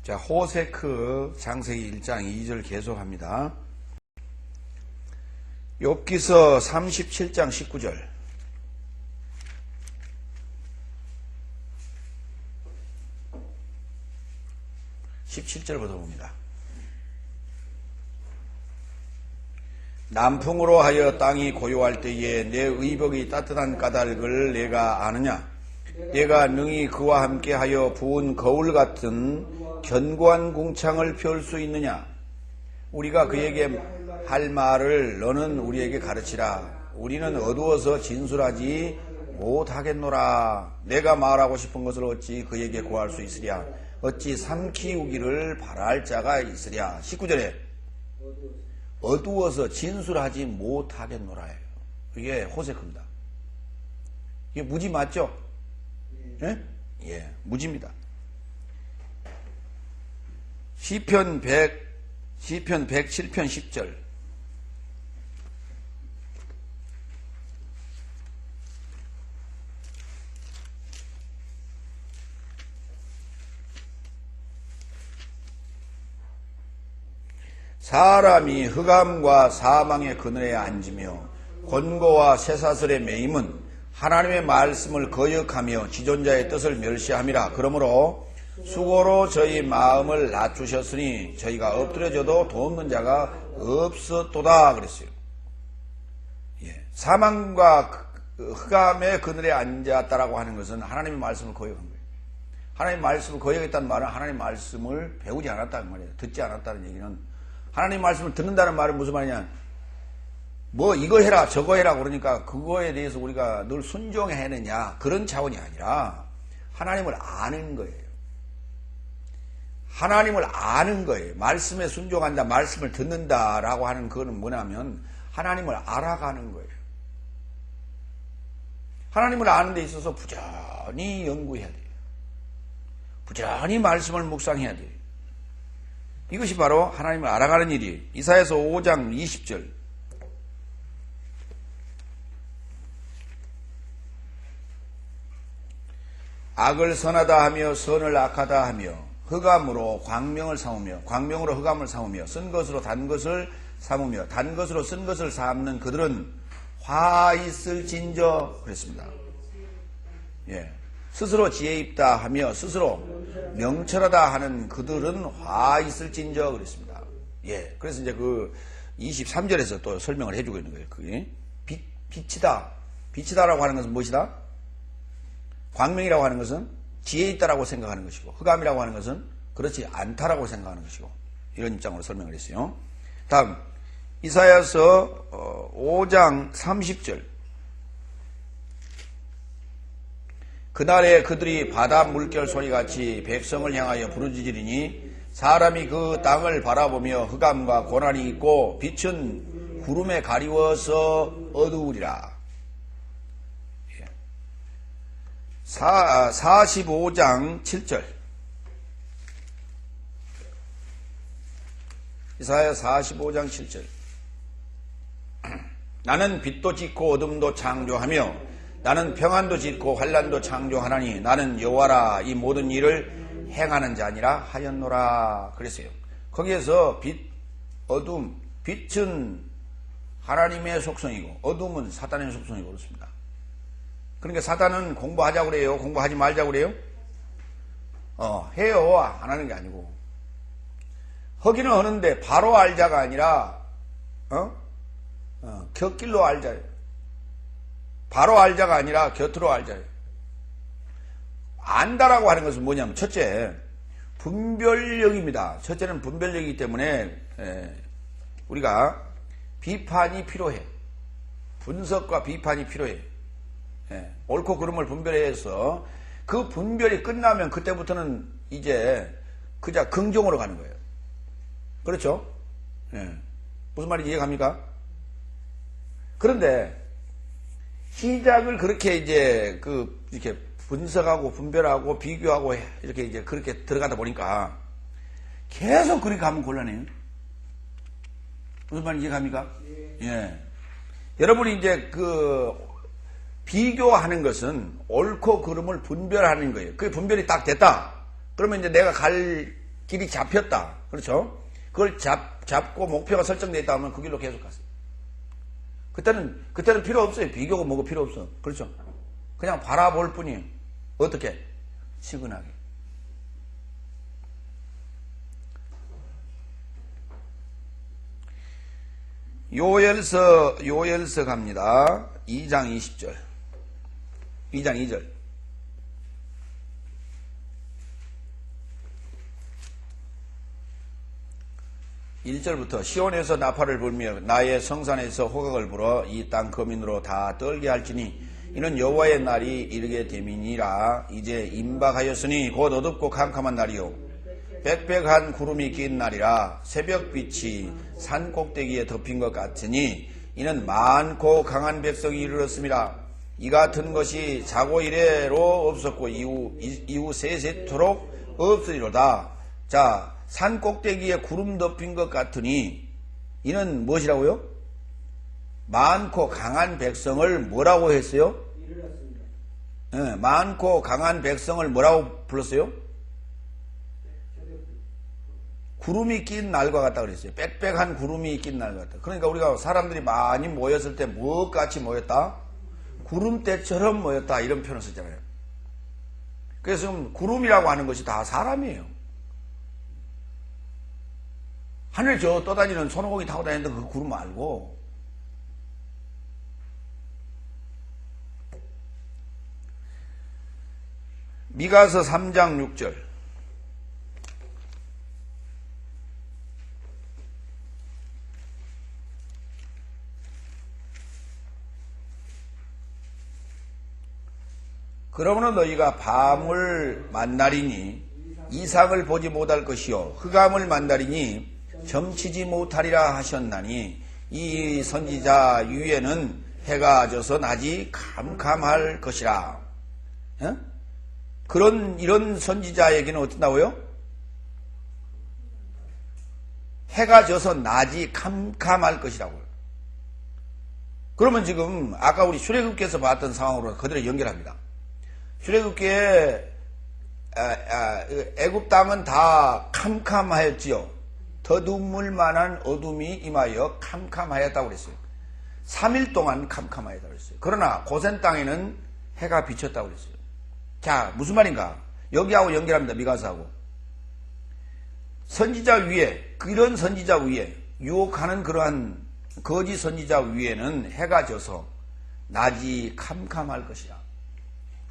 자, 호세크 창세기 1장 2절 계속합니다. 욥기서 37장 19절. 17절부터 봅니다. 남풍으로 하여 땅이 고요할 때에 내 의복이 따뜻한 까닭을 내가 아느냐? 내가 능히 그와 함께하여 부은 거울 같은 견고한 궁창을 펼 수 있느냐? 우리가 그에게 할 말을 너는 우리에게 가르치라. 우리는 어두워서 진술하지 못하겠노라. 내가 말하고 싶은 것을 어찌 그에게 구할 수 있으랴? 어찌 삼키우기를 바랄 자가 있으랴? 19절에 어두워서 진술하지 못하겠노라예요. 이게 호세크입니다. 이게 무지 맞죠? 예? 예, 무지입니다. 시편 107편 10절. 사람이 흑암과 사망의 그늘에 앉으며 권고와 쇠사슬의 매임은 하나님의 말씀을 거역하며 지존자의 뜻을 멸시함이라. 그러므로 수고로 저희 마음을 낮추셨으니 저희가 엎드려져도 돕는 자가 없었도다 그랬어요. 예. 사망과 흑암의 그늘에 앉았다라고 하는 것은 하나님의 말씀을 거역한 거예요. 하나님의 말씀을 거역했다는 말은 하나님의 말씀을 배우지 않았다는 말이에요. 듣지 않았다는 얘기는, 하나님 말씀을 듣는다는 말은 무슨 말이냐? 뭐 이거 해라 저거 해라 그러니까 그거에 대해서 우리가 늘 순종해야 되느냐, 그런 차원이 아니라 하나님을 아는 거예요. 하나님을 아는 거예요. 말씀에 순종한다, 말씀을 듣는다라고 하는 그거는 뭐냐면 하나님을 알아가는 거예요. 하나님을 아는 데 있어서 부지런히 연구해야 돼요. 부지런히 말씀을 묵상해야 돼요. 이것이 바로 하나님을 알아가는 일이에요. 이사야서 5장 20절. 악을 선하다 하며 선을 악하다 하며 흑암으로 광명을 삼으며 광명으로 흑암을 삼으며 쓴 것으로 단 것을 삼으며 단 것으로 쓴 것을 삼는 그들은 화 있을진저 그랬습니다. 예. 스스로 지혜 있다 하며 스스로 명철하다 하는 그들은 화 있을진저 그랬습니다. 예. 그래서 이제 그 23절에서 또 설명을 해주고 있는 거예요. 그게 빛이다. 빛이다라고 하는 것은 무엇이다? 광명이라고 하는 것은 지혜 있다라고 생각하는 것이고, 흑암이라고 하는 것은 그렇지 않다라고 생각하는 것이고, 이런 입장으로 설명을 했어요. 다음 이사야서 5장 30절. 그날에 그들이 바다 물결 소리같이 백성을 향하여 부르짖으리니 사람이 그 땅을 바라보며 흑암과 고난이 있고 빛은 구름에 가리워서 어두우리라. 45장 7절. 이사야 45장 7절. 나는 빛도 짓고 어둠도 창조하며 나는 평안도 짓고 환난도 창조하나니 나는 여호와라. 이 모든 일을 행하는 자니라 하였노라 그랬어요. 거기에서 빛, 어둠, 빛은 하나님의 속성이고 어둠은 사탄의 속성이고 그렇습니다. 그러니까 사탄은 공부하자고 그래요? 공부하지 말자고 그래요? 해요. 안 하는 게 아니고. 하기는 하는데 바로 알자가 아니라 곁길로 알자예요. 바로 알자가 아니라 곁으로 알자예요. 안다라고 하는 것은 뭐냐면 첫째, 분별력입니다. 첫째는 분별력이기 때문에 우리가 비판이 필요해. 분석과 비판이 필요해. 옳고 그름을 분별해서 그 분별이 끝나면 그때부터는 이제 그저 긍정으로 가는 거예요. 그렇죠? 무슨 말인지 이해갑니까? 그런데 시작을 그렇게 이제 이렇게 분석하고 분별하고 비교하고 이렇게 이제 그렇게 들어가다 보니까 계속 그렇게 가면 곤란해요. 무슨 말인지 이해갑니까? 예. 여러분이 이제 비교하는 것은 옳고 그름을 분별하는 거예요. 그 분별이 딱 됐다. 그러면 이제 내가 갈 길이 잡혔다. 그렇죠? 그걸 잡고 목표가 설정되어 있다 하면 그 길로 계속 갔어요. 그때는 필요 없어요. 비교가 뭐가 필요 없어. 그렇죠? 그냥 바라볼 뿐이에요. 어떻게? 시근하게. 요엘서 갑니다. 2장 20절. 2장 2절. 1절부터 시온에서 나팔을 불며 나의 성산에서 호각을 불어 이 땅 거민으로 다 떨게 할지니 이는 여호와의 날이 이르게 됨이니라. 이제 임박하였으니 곧 어둡고 캄캄한 날이요 빽빽한 구름이 낀 날이라. 새벽빛이 산 꼭대기에 덮인 것 같으니 이는 많고 강한 백성이 이르렀습니다. 이 같은 것이 자고 이래로 없었고 이후 세세토록 없으리로다. 자, 산 꼭대기에 구름 덮인 것 같으니 이는 무엇이라고요? 많고 강한 백성을 뭐라고 했어요? 네, 많고 강한 백성을 뭐라고 불렀어요? 구름이 낀 날과 같다 그랬어요. 빽빽한 구름이 낀 날과 같다. 그러니까 우리가 사람들이 많이 모였을 때 무엇같이 모였다? 구름대처럼 모였다 이런 표현을 쓰잖아요. 그래서 지금 구름이라고 하는 것이 다 사람이에요. 하늘 저 떠다니는 손오공이 타고 다니는데 그 구름 말고 미가서 3장 6절. 그러므로 너희가 밤을 만나리니 이상을 보지 못할 것이요 흑암을 만나리니 점치지 못하리라 하셨나니 이 선지자 위에는 해가 져서 낮이 캄캄할 것이라. 이런 선지자에게는 어떻다고요? 해가 져서 낮이 캄캄할 것이라고요. 그러면 지금 아까 우리 출애굽기에서 봤던 상황으로 그대로 연결합니다. 출애굽기에 애굽 땅은 다 캄캄하였지요. 더듬을만한 어둠이 임하여 캄캄하였다고 그랬어요. 3일 동안 캄캄하였다고 그랬어요. 그러나 고센 땅에는 해가 비쳤다고 그랬어요. 자, 무슨 말인가? 여기하고 연결합니다. 미가서하고. 선지자 위에, 이런 선지자 위에, 유혹하는 그러한 거짓 선지자 위에는 해가 져서 낮이 캄캄할 것이라.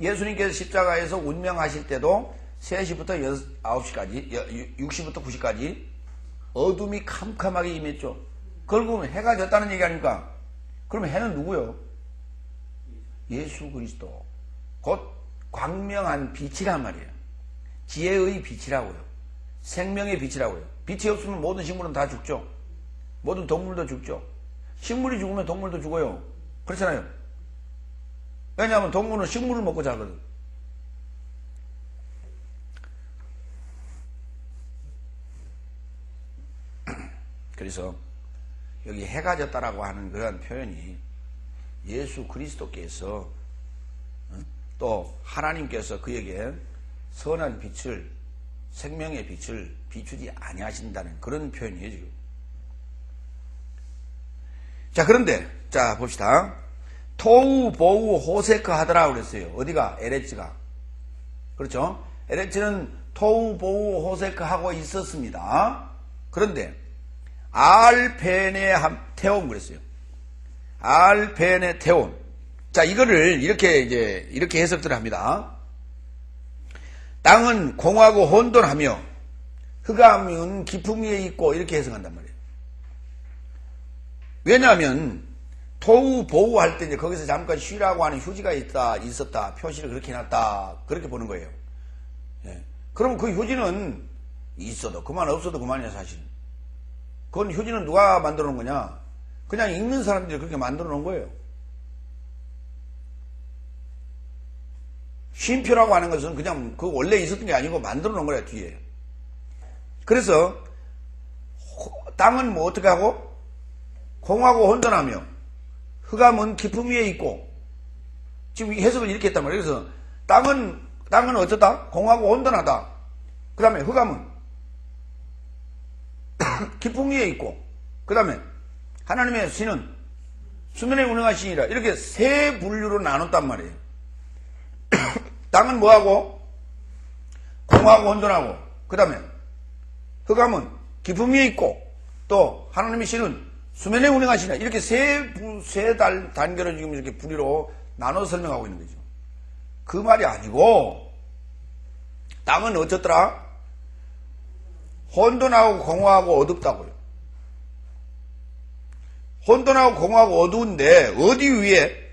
예수님께서 십자가에서 운명하실 때도 3시부터 9시까지, 6시부터 9시까지 어둠이 캄캄하게 임했죠. 결국은 해가 졌다는 얘기 아닙니까? 그러면 해는 누구요? 예수 그리스도. 곧 광명한 빛이란 말이에요. 지혜의 빛이라고요. 생명의 빛이라고요. 빛이 없으면 모든 식물은 다 죽죠. 모든 동물도 죽죠. 식물이 죽으면 동물도 죽어요. 그렇잖아요. 왜냐하면 동물은 식물을 먹고 자거든. 그래서 여기 해가 졌다라고 하는 그런 표현이 예수 그리스도께서 또 하나님께서 그에게 선한 빛을, 생명의 빛을 비추지 아니하신다는 그런 표현이에요 지금. 자, 그런데 자 봅시다. 토우 보우 호세크 하더라 그랬어요. 어디가? 에레츠가. 그렇죠? 에레츠는 토우 보우 호세크 하고 있었습니다. 그런데 알페네 테온 그랬어요. 알페네 테온. 자, 이거를 이렇게 해석들 합니다. 땅은 공하고 혼돈하며 흑암은 깊음 위에 있고 이렇게 해석한단 말이에요. 왜냐하면 토우 보우 할 때 이제 거기서 잠깐 쉬라고 하는 휴지가 있었다. 표시를 그렇게 해놨다. 그렇게 보는 거예요. 예. 그럼 그 휴지는 있어도 그만 없어도 그만이야 사실. 그건 휴지는 누가 만들어 놓은 거냐? 그냥 읽는 사람들이 그렇게 만들어 놓은 거예요. 쉼표라고 하는 것은 그냥 그 원래 있었던 게 아니고 만들어 놓은 거야 뒤에. 그래서 땅은 뭐 어떻게 하고? 공하고 혼돈하며 흑암은 깊음 위에 있고, 지금 해석을 이렇게 했단 말이에요. 그래서 땅은 어쩌다? 공하고 혼돈하다. 그 다음에 흑암은 깊은 위에 있고, 그 다음에 하나님의 신은 수면에 운행하신 신이라, 이렇게 세 분류로 나눴단 말이에요. 땅은 뭐하고? 공하고 혼돈하고, 그 다음에 흑암은 깊은 위에 있고, 또 하나님의 신은 수면에 운행하시나, 이렇게 세 단계로 지금 이렇게 분류로 나눠서 설명하고 있는 거죠. 그 말이 아니고, 땅은 어쩌더라? 혼돈하고 공허하고 어둡다고요. 혼돈하고 공허하고 어두운데 어디 위에?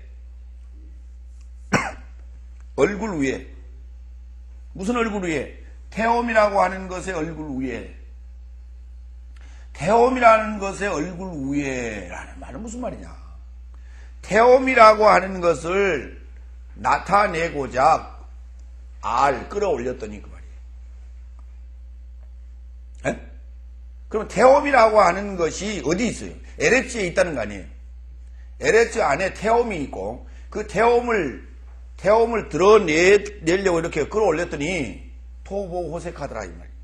얼굴 위에. 무슨 얼굴 위에? 태움이라고 하는 것의 얼굴 위에. 태움이라는 것의 얼굴 위에라는 말은 무슨 말이냐? 태움이라고 하는 것을 나타내고자 끌어올렸더니 그 말이에요. 에? 그럼 태움이라고 하는 것이 어디 있어요? 에레츠에 있다는 거 아니에요? 에레츠 안에 태움이 있고, 그 태움을 드러내려고 이렇게 끌어올렸더니 토보 호색하더라 이 말이에요.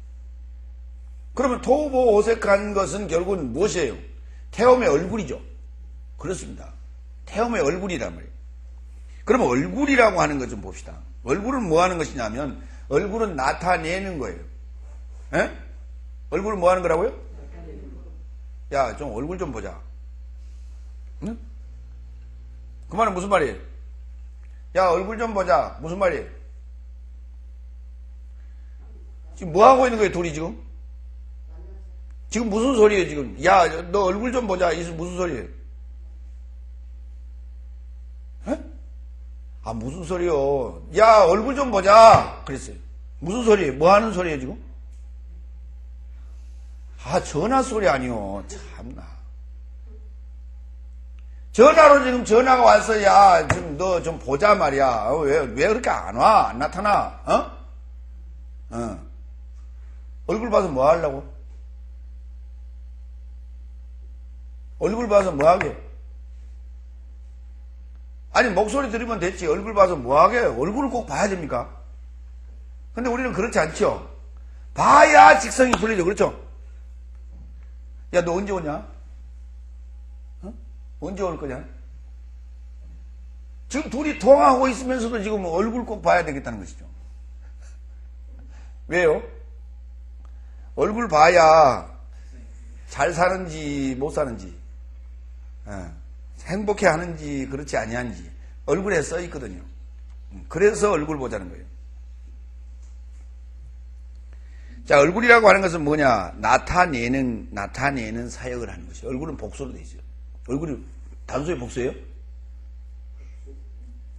그러면 토보 호색한 것은 결국은 무엇이에요? 태움의 얼굴이죠. 그렇습니다. 태움의 얼굴이란 말이에요. 그러면 얼굴이라고 하는 것 좀 봅시다. 얼굴은 뭐 하는 것이냐면, 얼굴은 나타내는 거예요. 에? 얼굴은 뭐 하는 거라고요? 야, 좀 얼굴 좀 보자. 응? 그 말은 무슨 말이에요? 야, 얼굴 좀 보자. 무슨 말이에요? 지금 뭐 하고 있는 거예요, 둘이 지금? 지금 무슨 소리예요, 지금? 야, 너 얼굴 좀 보자. 이게 무슨 소리예요? 에? 아, 무슨 소리요? 야, 얼굴 좀 보자. 그랬어요. 무슨 소리예요? 뭐 하는 소리예요, 지금? 아, 전화 소리 아니요. 참나. 전화로 지금 전화가 와서, 야, 지금 너 좀 보자 말이야. 왜 그렇게 안 와? 안 나타나? 얼굴 봐서 뭐 하려고? 얼굴 봐서 뭐 하게? 아니, 목소리 들으면 됐지. 얼굴 봐서 뭐 하게? 얼굴을 꼭 봐야 됩니까? 근데 우리는 그렇지 않죠. 봐야 직성이 풀리죠. 그렇죠? 야, 너 언제 오냐? 언제 올 거냐? 지금 둘이 통화하고 있으면서도 지금 얼굴 꼭 봐야 되겠다는 것이죠. 왜요? 얼굴 봐야 잘 사는지 못 사는지, 행복해 하는지 그렇지 아니한지 얼굴에 써 있거든요. 그래서 얼굴 보자는 거예요. 자, 얼굴이라고 하는 것은 뭐냐? 나타내는 사역을 하는 것이에요. 얼굴은 복수로 돼 있어요. 얼굴이 단수의 복수예요?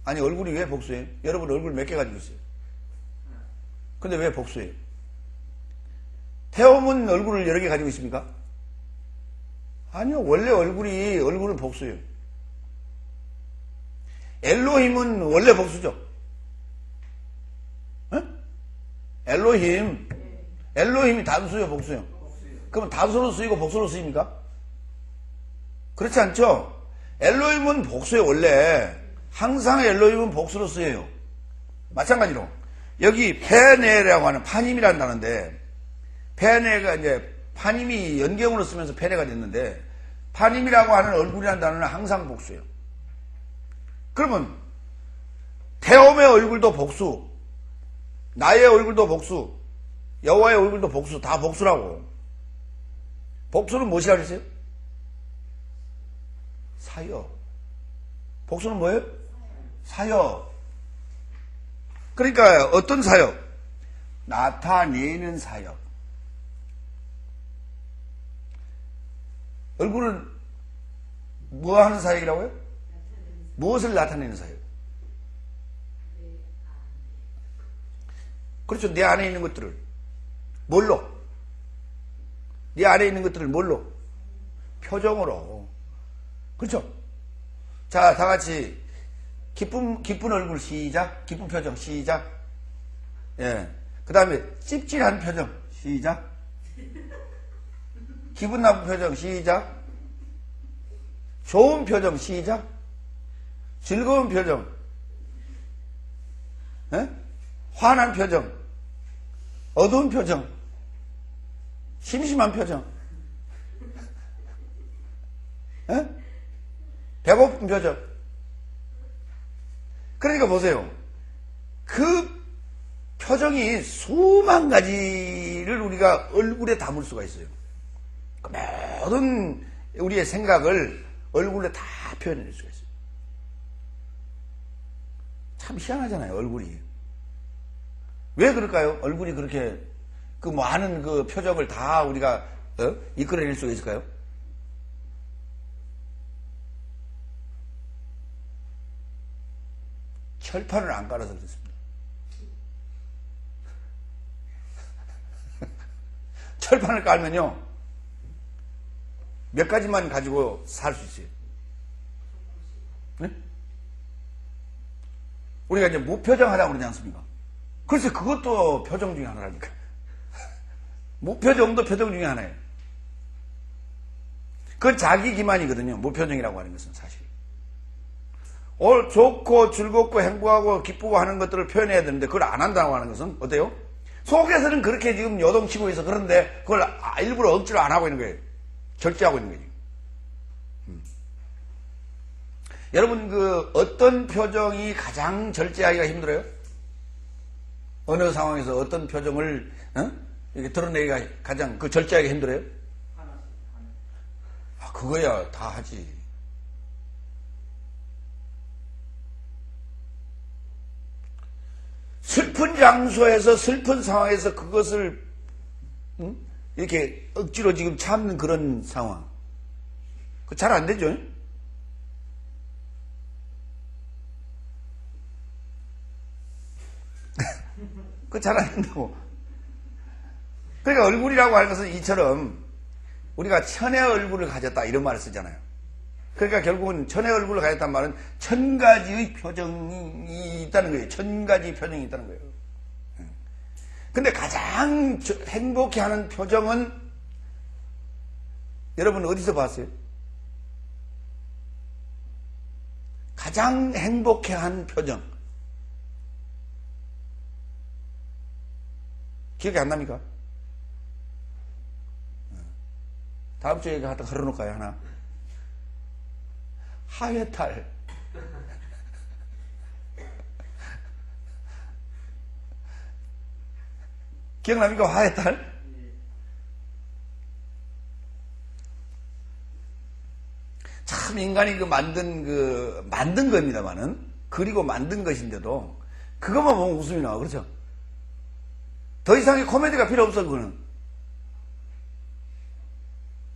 아니, 얼굴이 왜 복수예요? 여러분 얼굴 몇 개 가지고 있어요? 근데 왜 복수예요? 태움은 얼굴을 여러 개 가지고 있습니까? 아니요. 원래 얼굴은 복수예요. 엘로힘은 원래 복수죠. 엘로힘이 단수요, 복수요? 그럼 단수로 쓰이고 복수로 쓰입니까? 그렇지 않죠? 엘로힘은 복수예요, 원래. 항상 엘로힘은 복수로 쓰여요. 마찬가지로 여기 페네라고 하는 파님이라는 단어인데, 페네가 이제 파님이 연경으로 쓰면서 페네가 됐는데, 파님이라고 하는 얼굴이라는 단어는 항상 복수예요. 그러면 태움의 얼굴도 복수, 나의 얼굴도 복수, 여호와의 얼굴도 복수, 다 복수라고. 복수는 무엇이라고 했어요? 사역. 복수는 뭐예요? 사역. 그러니까 어떤 사역? 나타내는 사역. 얼굴은 뭐 하는 사역이라고요? 무엇을 나타내는 사역? 그렇죠. 내 안에 있는 것들을. 뭘로? 내 안에 있는 것들을 뭘로? 표정으로. 그렇죠? 자, 다 같이 기쁜 얼굴 시작. 기쁜 표정 시작. 예. 그 다음에 찝찝한 표정 시작. 기분 나쁜 표정 시작. 좋은 표정 시작. 즐거운 표정. 예? 화난 표정. 어두운 표정. 심심한 표정. 에? 배고픈 표정. 그러니까 보세요. 그 표정이 수만 가지를 우리가 얼굴에 담을 수가 있어요. 그 모든 우리의 생각을 얼굴에 다 표현해낼 수가 있어요. 참 희한하잖아요, 얼굴이. 왜 그럴까요? 얼굴이 그렇게 그 많은 그 표정을 다 우리가 이끌어낼 수가 있을까요? 철판을 안 깔아서 그렇습니다. 철판을 깔면요, 몇 가지만 가지고 살 수 있어요. 네? 우리가 이제 무표정 하자고 그러지 않습니까? 글쎄, 그것도 표정 중에 하나라니까. 무표정도 표정 중에 하나예요. 그건 자기 기만이거든요. 무표정이라고 하는 것은 사실. 좋고 즐겁고 행복하고 기쁘고 하는 것들을 표현해야 되는데 그걸 안 한다고 하는 것은 어때요? 속에서는 그렇게 지금 요동치고 있어. 그런데 그걸 일부러 억지로 안 하고 있는 거예요. 절제하고 있는 거예요. 여러분, 그 어떤 표정이 가장 절제하기가 힘들어요? 어느 상황에서 어떤 표정을 이렇게 드러내기가 가장 그 절제하기가 힘들어요? 그거야 다 하지. 슬픈 장소에서 슬픈 상황에서 그것을 이렇게 억지로 지금 참는 그런 상황, 그 잘 안 되죠? 그 잘 안 된다고. 그러니까 얼굴이라고 하는 것은 이처럼 우리가 천의 얼굴을 가졌다 이런 말을 쓰잖아요. 그러니까 결국은 천의 얼굴을 가졌단 말은 천 가지의 표정이 있다는 거예요. 천 가지 표정이 있다는 거예요. 근데 가장 행복해하는 표정은 여러분 어디서 봤어요? 가장 행복해한 표정 기억이 안 납니까? 다음 주에 갖다 걸어놓을까요, 하나? 하회탈. 기억납니까? 하회탈? 참 인간이 만든 겁니다만은, 그리고 만든 것인데도, 그것만 보면 웃음이 나와, 그렇죠? 더 이상의 코미디가 필요 없어, 그거는.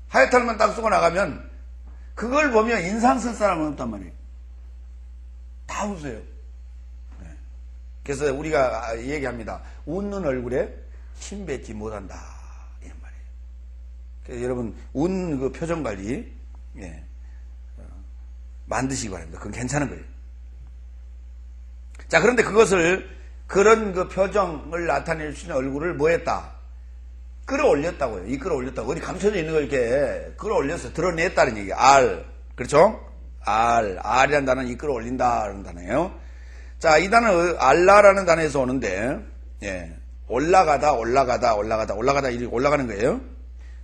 하회탈만 딱 쓰고 나가면, 그걸 보면 인상 쓸 사람은 없단 말이에요. 다 웃어요. 네. 그래서 우리가 얘기합니다. 웃는 얼굴에 침 뱉지 못한다. 이런 말이에요. 그래서 여러분, 웃는 그 표정 관리, 만드시기 바랍니다. 그건 괜찮은 거예요. 자, 그런데 그런 그 표정을 나타낼 수 있는 얼굴을 뭐 했다? 끌어올렸다고요. 이 끌어올렸다고. 어디 감춰져 있는 걸 이렇게 끌어올려서 드러냈다는 얘기예요. 그렇죠? R이라는 단어는 이 끌어올린다는 단어예요. 자, 이 단어는 알라라는 단어에서 오는데, 올라가다, 이렇게 올라가는 거예요.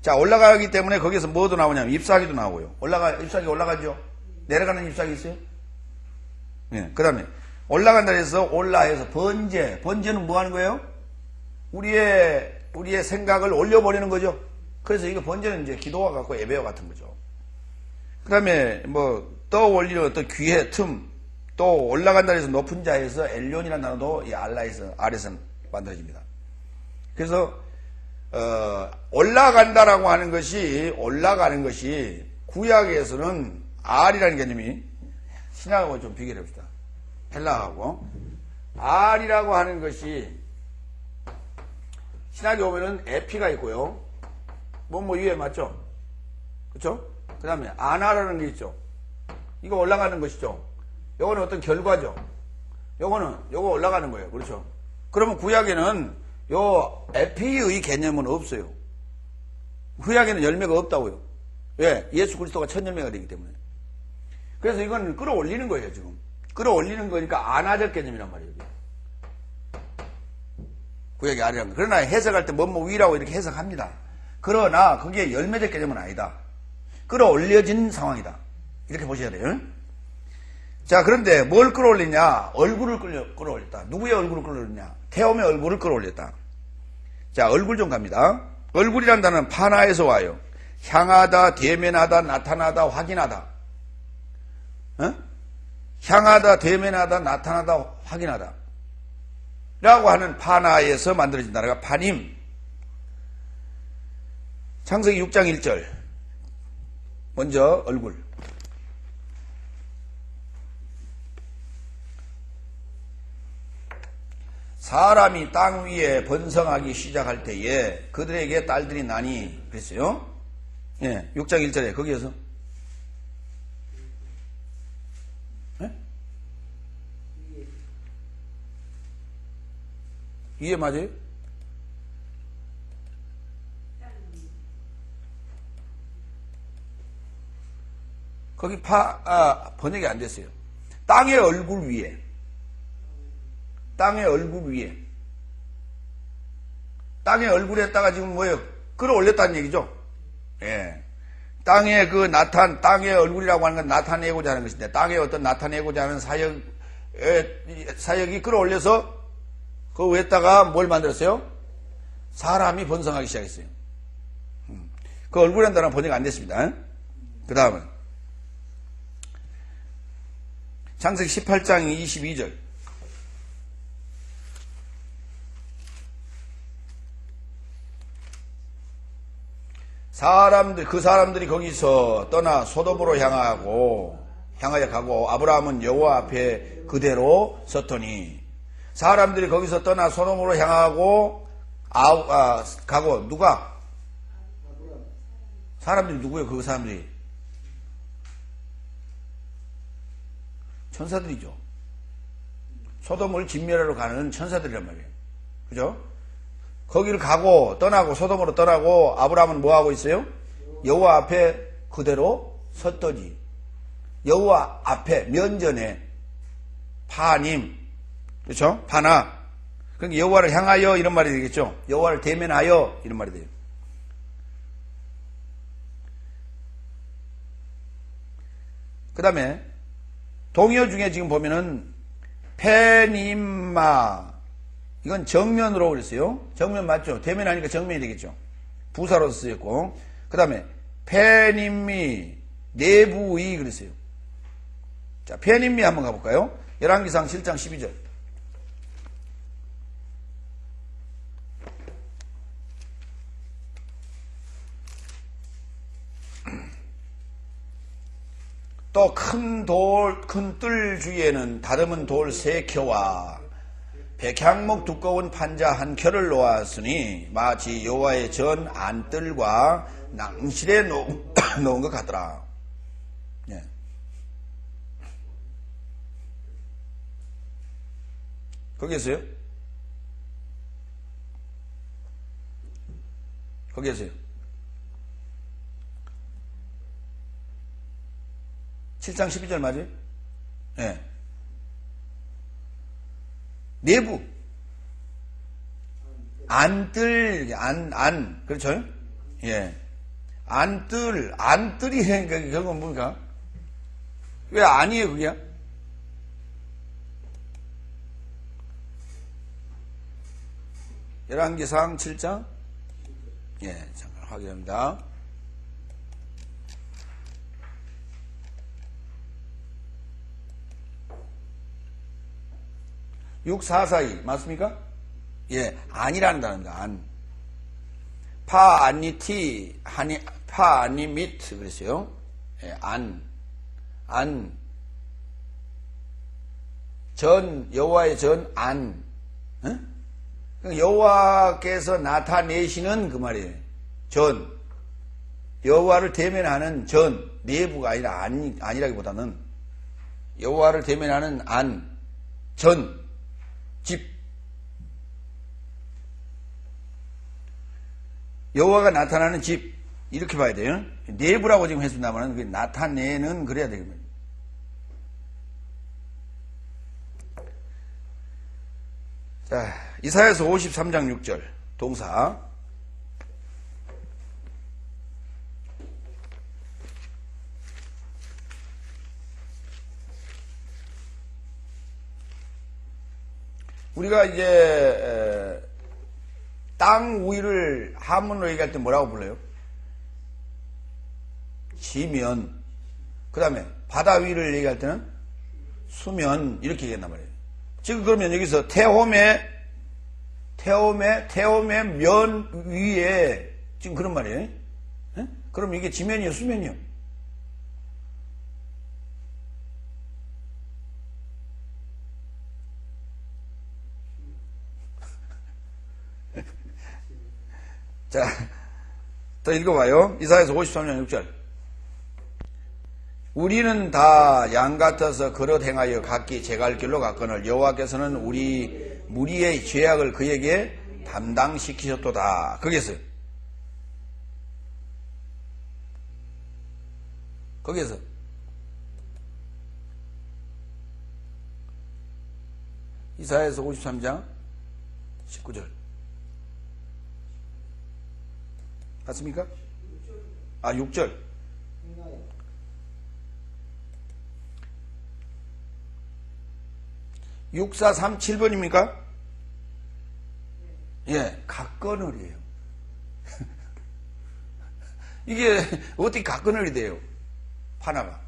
자, 올라가기 때문에 거기서 뭐도 나오냐면 잎사귀도 나오고요. 잎사귀 올라가죠? 내려가는 잎사귀 있어요? 그 다음에 올라간다 해서 올라해서 번제는 뭐 하는 거예요? 우리의 생각을 올려버리는 거죠. 그래서 이거 번제는 이제 기도와 같고 예배와 같은 거죠. 그 다음에 떠올리는 어떤 귀의 틈, 또 올라간다 해서 높은 자에서 엘리온이라는 단어도 이 알에서 만들어집니다. 그래서 올라간다라고 하는 것이 구약에서는 R이라는 개념이 신약하고 좀 비교를 해봅시다. 헬라하고 R이라고 하는 것이 신약에 오면은 에피가 있고요. 위에 맞죠? 그렇죠? 그 다음에 아나라는 게 있죠. 이거 올라가는 것이죠. 요거는 어떤 결과죠. 요거 올라가는 거예요. 그렇죠? 그러면 구약에는 요 에피의 개념은 없어요. 구약에는 열매가 없다고요. 왜? 예수 그리스도가 첫 열매가 되기 때문에. 그래서 이건 끌어올리는 거예요, 지금. 끌어올리는 거니까 아나적 개념이란 말이에요. 구약이 아니란 거. 그러나 해석할 때 위라고 이렇게 해석합니다. 그러나 그게 열매적 개념은 아니다. 끌어올려진 상황이다. 이렇게 보셔야 돼요. 자, 그런데 뭘 끌어올리냐? 얼굴을 끌어올렸다. 누구의 얼굴을 끌어올렸냐? 태엄의 얼굴을 끌어올렸다. 자, 얼굴 좀 갑니다. 얼굴이란 단어는 파나에서 와요. 향하다, 대면하다, 나타나다, 확인하다. 향하다, 대면하다, 나타나다, 확인하다. 라고 하는 파나에서 만들어진 단어가 파님. 창세기 6장 1절. 먼저 얼굴. 사람이 땅 위에 번성하기 시작할 때에 그들에게 딸들이 나니 그랬어요. 예, 6장 1절에 거기에서 이해 맞아요? 거기 번역이 안 됐어요. 땅의 얼굴 위에. 땅의 얼굴 위에. 땅의 얼굴에다가 지금 뭐예요? 끌어올렸다는 얘기죠? 예. 땅의 땅의 얼굴이라고 하는 건 나타내고자 하는 것인데, 땅에 어떤 나타내고자 하는 사역이 끌어올려서 그 위에다가 뭘 만들었어요? 사람이 번성하기 시작했어요. 그 얼굴이라는 단어는 번역 안 됐습니다. 그 다음은 창세기 18장 22절. 그 사람들이 거기서 떠나 소돔으로 향하여 가고 아브라함은 여호와 앞에 그대로 섰더니 사람들이 거기서 떠나 소돔으로 향하고 가고 누가? 사람들이 누구예요? 그 사람들이 천사들이죠. 소돔을 진멸하러 가는 천사들이란 말이에요. 그죠? 거기를 떠나고 소돔으로 떠나고 아브라함은 뭐 하고 있어요? 여호와 앞에 그대로 섰더니 여호와 앞에 면전에 파님, 그렇죠? 파나. 그러니까 여호와를 향하여 이런 말이 되겠죠. 여호와를 대면하여 이런 말이 돼요. 그 다음에 동요 중에 지금 보면은 페님마, 이건 정면으로 그랬어요. 정면 맞죠? 대면하니까 정면이 되겠죠. 부사로 쓰였고. 그 다음에 페님미 내부의 그랬어요. 자, 페님미 한번 가볼까요? 열왕기상 7장 12절. 또 큰 뜰 주위에는 다듬은 돌 3켜와 백향목 두꺼운 판자 한 켜를 놓았으니 마치 여호와의 전 안뜰과 낭실에 놓은 것 같더라. 예. 거기에서요? 거기에서요? 7장 12절 맞아요? 예. 내부. 그렇죠? 예. 안뜰이, 결국은 뭡니까? 왜 안이에요, 그게? 열왕기상 7장? 예, 잠깐 확인합니다. 644이 맞습니까? 예, 안이라는 단어입니다. 안. 파 안니티 파 안니미트 그랬어요. 예, 전 여호와의 전 안. 여호와께서 나타내시는 그 말이에요. 전 여호와를 대면하는 전 내부가 아니라 아니라기보다는 여호와를 대면하는 전 집. 여호와가 나타나는 집. 이렇게 봐야 돼요. 내부라고 지금 했습니다만 그게 나타내는 그래야 되겠네요. 자, 이사야서 53장 6절 동사. 우리가 이제 땅 위를 한문으로 얘기할 때 뭐라고 불러요? 지면. 그 다음에 바다 위를 얘기할 때는 수면 이렇게 얘기한단 말이에요. 지금 그러면 여기서 태홈의 면 위에 지금 그런 말이에요. 예? 그럼 이게 지면이요 수면이요? 자, 더 읽어봐요. 이사야서 53장 6절. 우리는 다 양 같아서 그릇 행하여 각기 제갈 길로 갔거늘 여호와께서는 우리 무리의 죄악을 그에게 담당시키셨도다. 거기에서 이사야서 53장 19절 맞습니까? 아 6절 6437번입니까? 예, 각건을이에요. 이게 어떻게 각건을이 돼요? 하나가.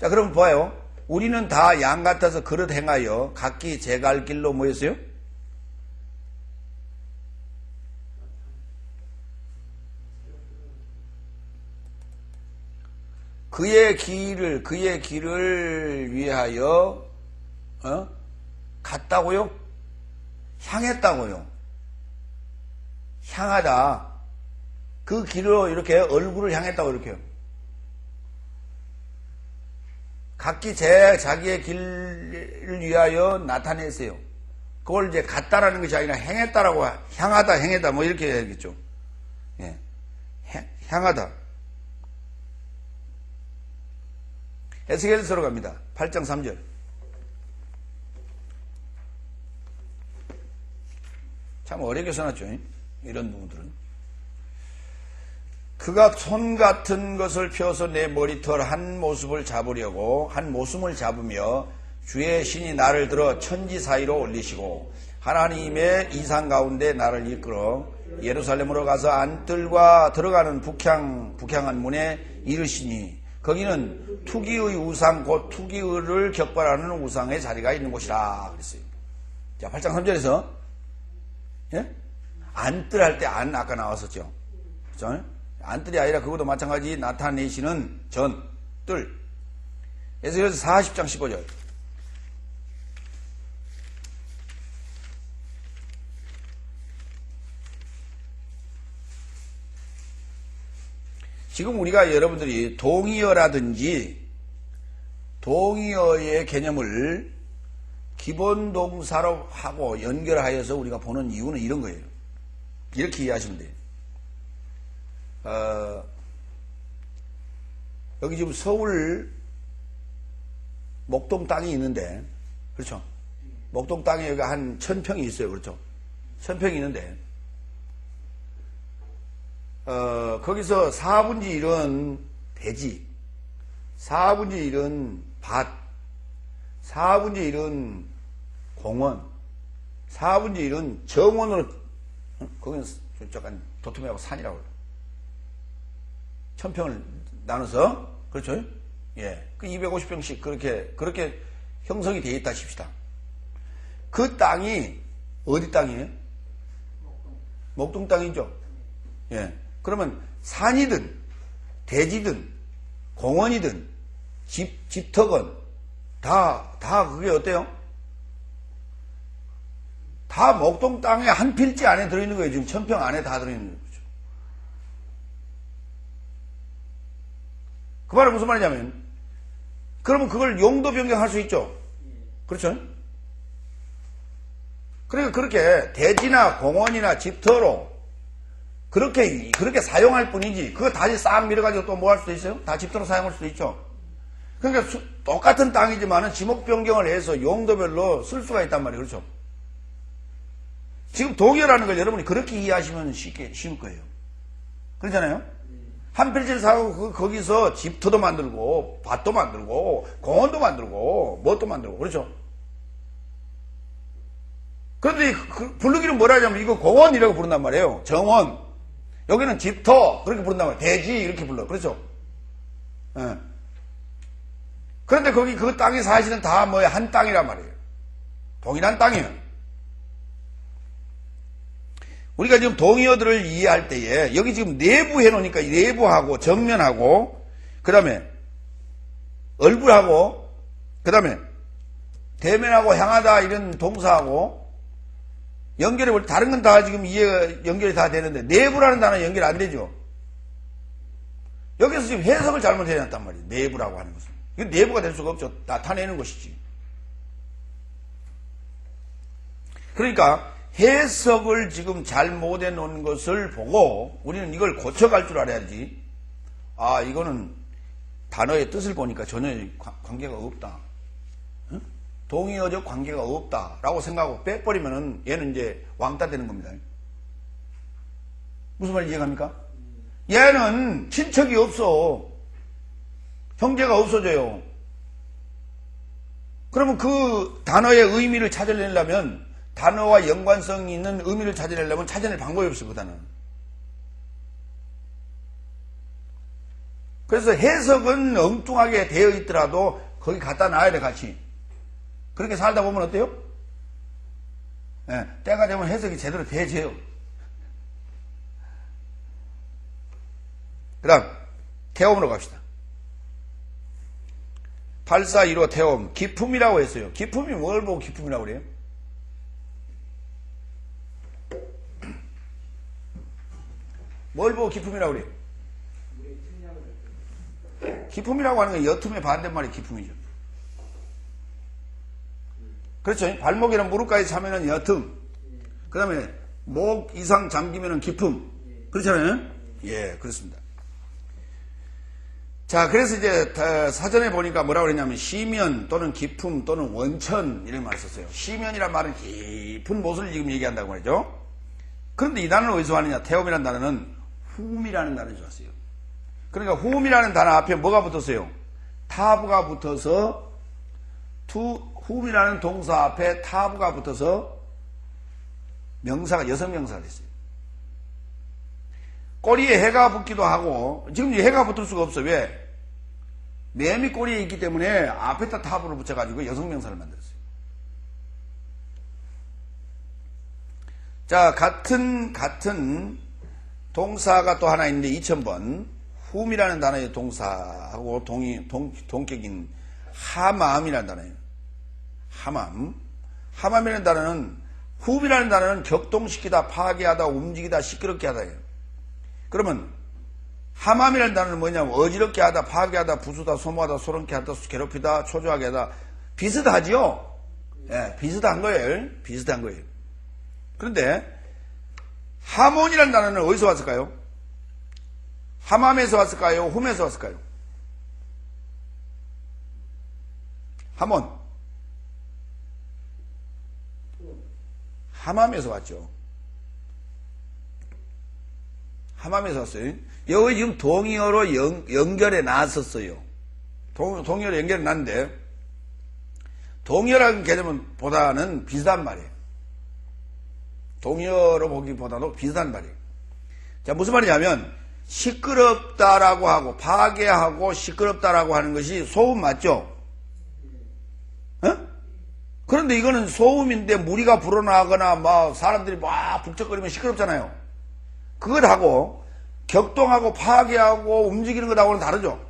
자, 그럼 봐요. 우리는 다 양 같아서 그릇 행하여 각기 제갈 길로 뭐였어요? 그의 길을 위하여 갔다고요? 향했다고요. 향하다. 그 길로 이렇게 얼굴을 향했다고 이렇게요. 각기 자기의 길을 위하여 나타냈어요. 그걸 이제 갔다라는 것이 아니라 행했다라고, 향하다, 행했다, 뭐 이렇게 해야겠죠. 예. 향하다. 에스겔서로 갑니다. 8장 3절. 참 어렵게 써놨죠. 이런 부분들은. 그가 손 같은 것을 펴서 내 머리털 한 모습을 잡으며 주의 신이 나를 들어 천지 사이로 올리시고 하나님의 이상 가운데 나를 이끌어 예루살렘으로 가서 안뜰과 들어가는 북향한 문에 이르시니 거기는 투기의 우상 곧 투기를 격발하는 우상의 자리가 있는 곳이라 그랬어요. 자, 8장 3절에서 예? 안뜰 할 때 안 아까 나왔었죠. 그렇죠? 안뜰이 아니라 그것도 마찬가지 나타내시는 뜰. 에스겔서 40장 15절. 지금 우리가 여러분들이 동의어라든지 동의어의 개념을 기본 동사로 하고 연결하여서 우리가 보는 이유는 이런 거예요. 이렇게 이해하시면 돼요. 여기 지금 서울 목동 땅이 있는데, 그렇죠? 목동 땅에 여기 한 1000평이 있어요. 그렇죠? 1000평이 있는데, 거기서 4분의 1은 대지, 4분의 1은 밭, 4분의 1은 공원, 4분의 1은 정원으로, 거기는 약간 도톰하고 산이라고 그래요. 1000평을 나눠서, 그렇죠? 예. 그 250평씩 그렇게 형성이 되어 있다 칩시다. 그 땅이, 어디 땅이에요? 목동 땅이죠? 예. 그러면 산이든, 대지든, 공원이든, 집터건, 다 그게 어때요? 다 목동 땅에 한 필지 안에 들어있는 거예요. 지금 1000평 안에 다 들어있는 거예요. 그 말은 무슨 말이냐면, 그러면 그걸 용도 변경할 수 있죠. 그렇죠? 그러니까 그렇게 대지나 공원이나 집터로 그렇게 사용할 뿐이지, 그거 다시 싹 밀어가지고 또 뭐 할 수도 있어요? 다 집터로 사용할 수도 있죠. 그러니까 똑같은 땅이지만은 지목 변경을 해서 용도별로 쓸 수가 있단 말이에요. 그렇죠? 지금 동의어라는 걸 여러분이 그렇게 이해하시면 쉬울 거예요. 그렇잖아요? 한 필지를 사고 거기서 집터도 만들고 밭도 만들고 공원도 만들고 뭣도 만들고 그렇죠? 그런데 부르기는 뭐라 하냐면 이거 고원이라고 부른단 말이에요. 정원. 여기는 집터 그렇게 부른단 말이에요. 대지 이렇게 불러. 그렇죠? 예. 그런데 거기 그 땅에 사실은 다 뭐야 한 땅이란 말이에요. 동일한 땅이에요. 우리가 지금 동의어들을 이해할 때에 여기 지금 내부 해놓으니까 내부하고 정면하고 그 다음에 얼굴하고 그 다음에 대면하고 향하다 이런 동사하고 연결해 다른 건 다 지금 이해가 연결이 다 되는데 내부라는 단어는 연결 안 되죠. 여기서 지금 해석을 잘못해놨단 말이에요. 내부라고 하는 것은. 이건 내부가 될 수가 없죠. 나타내는 것이지. 그러니까 해석을 지금 잘못해 놓은 것을 보고 우리는 이걸 고쳐갈 줄 알아야지. 아, 이거는 단어의 뜻을 보니까 전혀 관계가 없다. 응? 동의어적 관계가 없다라고 생각하고 빼버리면은 얘는 이제 왕따 되는 겁니다. 무슨 말인지 이해갑니까? 얘는 친척이 없어. 형제가 없어져요. 그러면 그 단어의 의미를 찾아내려면 단어와 연관성이 있는 의미를 찾아내려면 찾아낼 방법이 없어요. 그 단어는. 그래서 해석은 엉뚱하게 되어 있더라도 거기 갖다 놔야 돼 같이. 그렇게 살다 보면 어때요? 예, 때가 되면 해석이 제대로 돼져요. 그 다음 태움으로 갑시다. 8415 태움. 기품이라고 했어요. 기품이 뭘 보고 기품이라고 그래요? 뭘 보고 기품이라고 그래요? 기품이라고 하는 건 여툼의 반대말이 기품이죠. 그렇죠? 발목이나 무릎까지 차면은 여툼. 그 다음에 목 이상 잠기면은 기품. 그렇잖아요? 예, 그렇습니다. 자, 그래서 이제 사전에 보니까 뭐라고 그랬냐면 시면 또는 기품 또는 원천 이런 말을 썼어요. 시면이란 말은 깊은 못을 지금 얘기한다고 말이죠. 그런데 이 단어는 어디서 왔느냐? 태움이라는 단어는 후음이라는 단어를 줬어요. 그러니까 후음이라는 단어 앞에 뭐가 붙었어요? 타부가 붙어서 후음이라는 동사 앞에 타부가 붙어서 명사가 여성 명사가 됐어요. 꼬리에 해가 붙기도 하고 지금 해가 붙을 수가 없어. 왜? 매미 꼬리에 있기 때문에 앞에다 타부를 붙여가지고 여성 명사를 만들었어요. 자, 같은 동사가 또 하나 있는데 2000번 훔이라는 단어의 동사하고 동격인 하맘이라는 단어예요. 하맘이라는 단어는 훔이라는 단어는 격동시키다, 파괴하다, 움직이다, 시끄럽게 하다예요. 그러면 하맘이라는 단어는 뭐냐면 어지럽게 하다, 파괴하다, 부수다, 소모하다, 소름케 하다, 괴롭히다, 초조하게 하다. 비슷하지요? 예, 비슷한 거예요. 비슷한 거예요. 그런데 하몬이라는 단어는 어디서 왔을까요? 하맘에서 왔을까요? 훔에서 왔을까요? 하몬. 하맘에서 왔죠. 하맘에서 왔어요. 여기 지금 동의어로 연결해 놨었어요. 동의어로 연결해 놨는데 동의어라는 개념보다는 비슷한 말이에요. 동의어로 보기보다도 비슷한 말이에요. 자, 무슨 말이냐면 시끄럽다라고 하고 파괴하고 시끄럽다라고 하는 것이 소음 맞죠? 어? 그런데 이거는 소음인데 무리가 불어나거나 막 사람들이 막 북적거리면 시끄럽잖아요. 그것하고 격동하고 파괴하고 움직이는 것하고는 다르죠.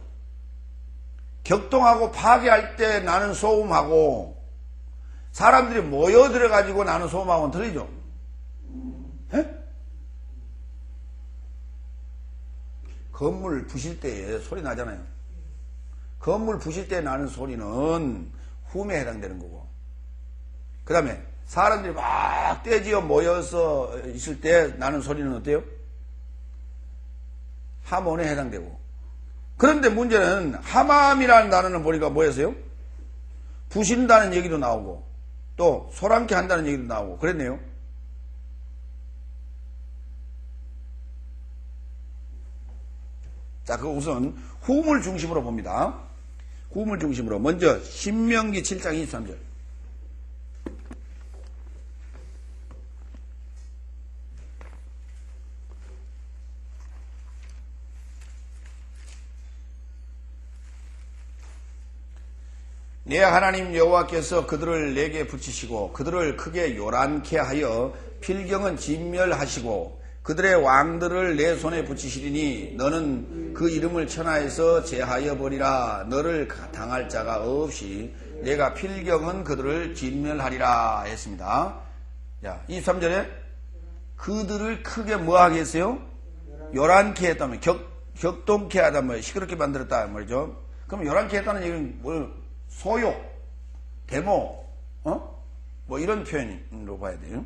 격동하고 파괴할 때 나는 소음하고 사람들이 모여들어 가지고 나는 소음하고는 틀리죠. 에? 건물 부실 때 소리 나잖아요. 건물 부실 때 나는 소리는 훔에 해당되는 거고, 그 다음에 사람들이 막 떼지어 모여서 있을 때 나는 소리는 어때요? 하몬에 해당되고. 그런데 문제는 하맘이라는 단어는 보니까 뭐였어요? 부신다는 얘기도 나오고 또 소란케 한다는 얘기도 나오고 그랬네요. 자, 그 우선 후음을 중심으로 봅니다. 후음을 중심으로 먼저 신명기 7장 23절. 내 하나님 여호와께서 그들을 내게 붙이시고 그들을 크게 요란케 하여 필경은 진멸하시고 그들의 왕들을 내 손에 붙이시리니 너는 그 이름을 천하에서 제하여 버리라. 너를 당할 자가 없이 내가 필경은 그들을 진멸하리라 했습니다. 자, 23절에 그들을 크게 뭐하게 했어요? 요란케 했다면 격동케 하다 뭐 시끄럽게 만들었다 말이죠. 그럼 요란케 했다는 얘기는 뭘 소욕, 데모, 뭐 이런 표현으로 봐야 돼요.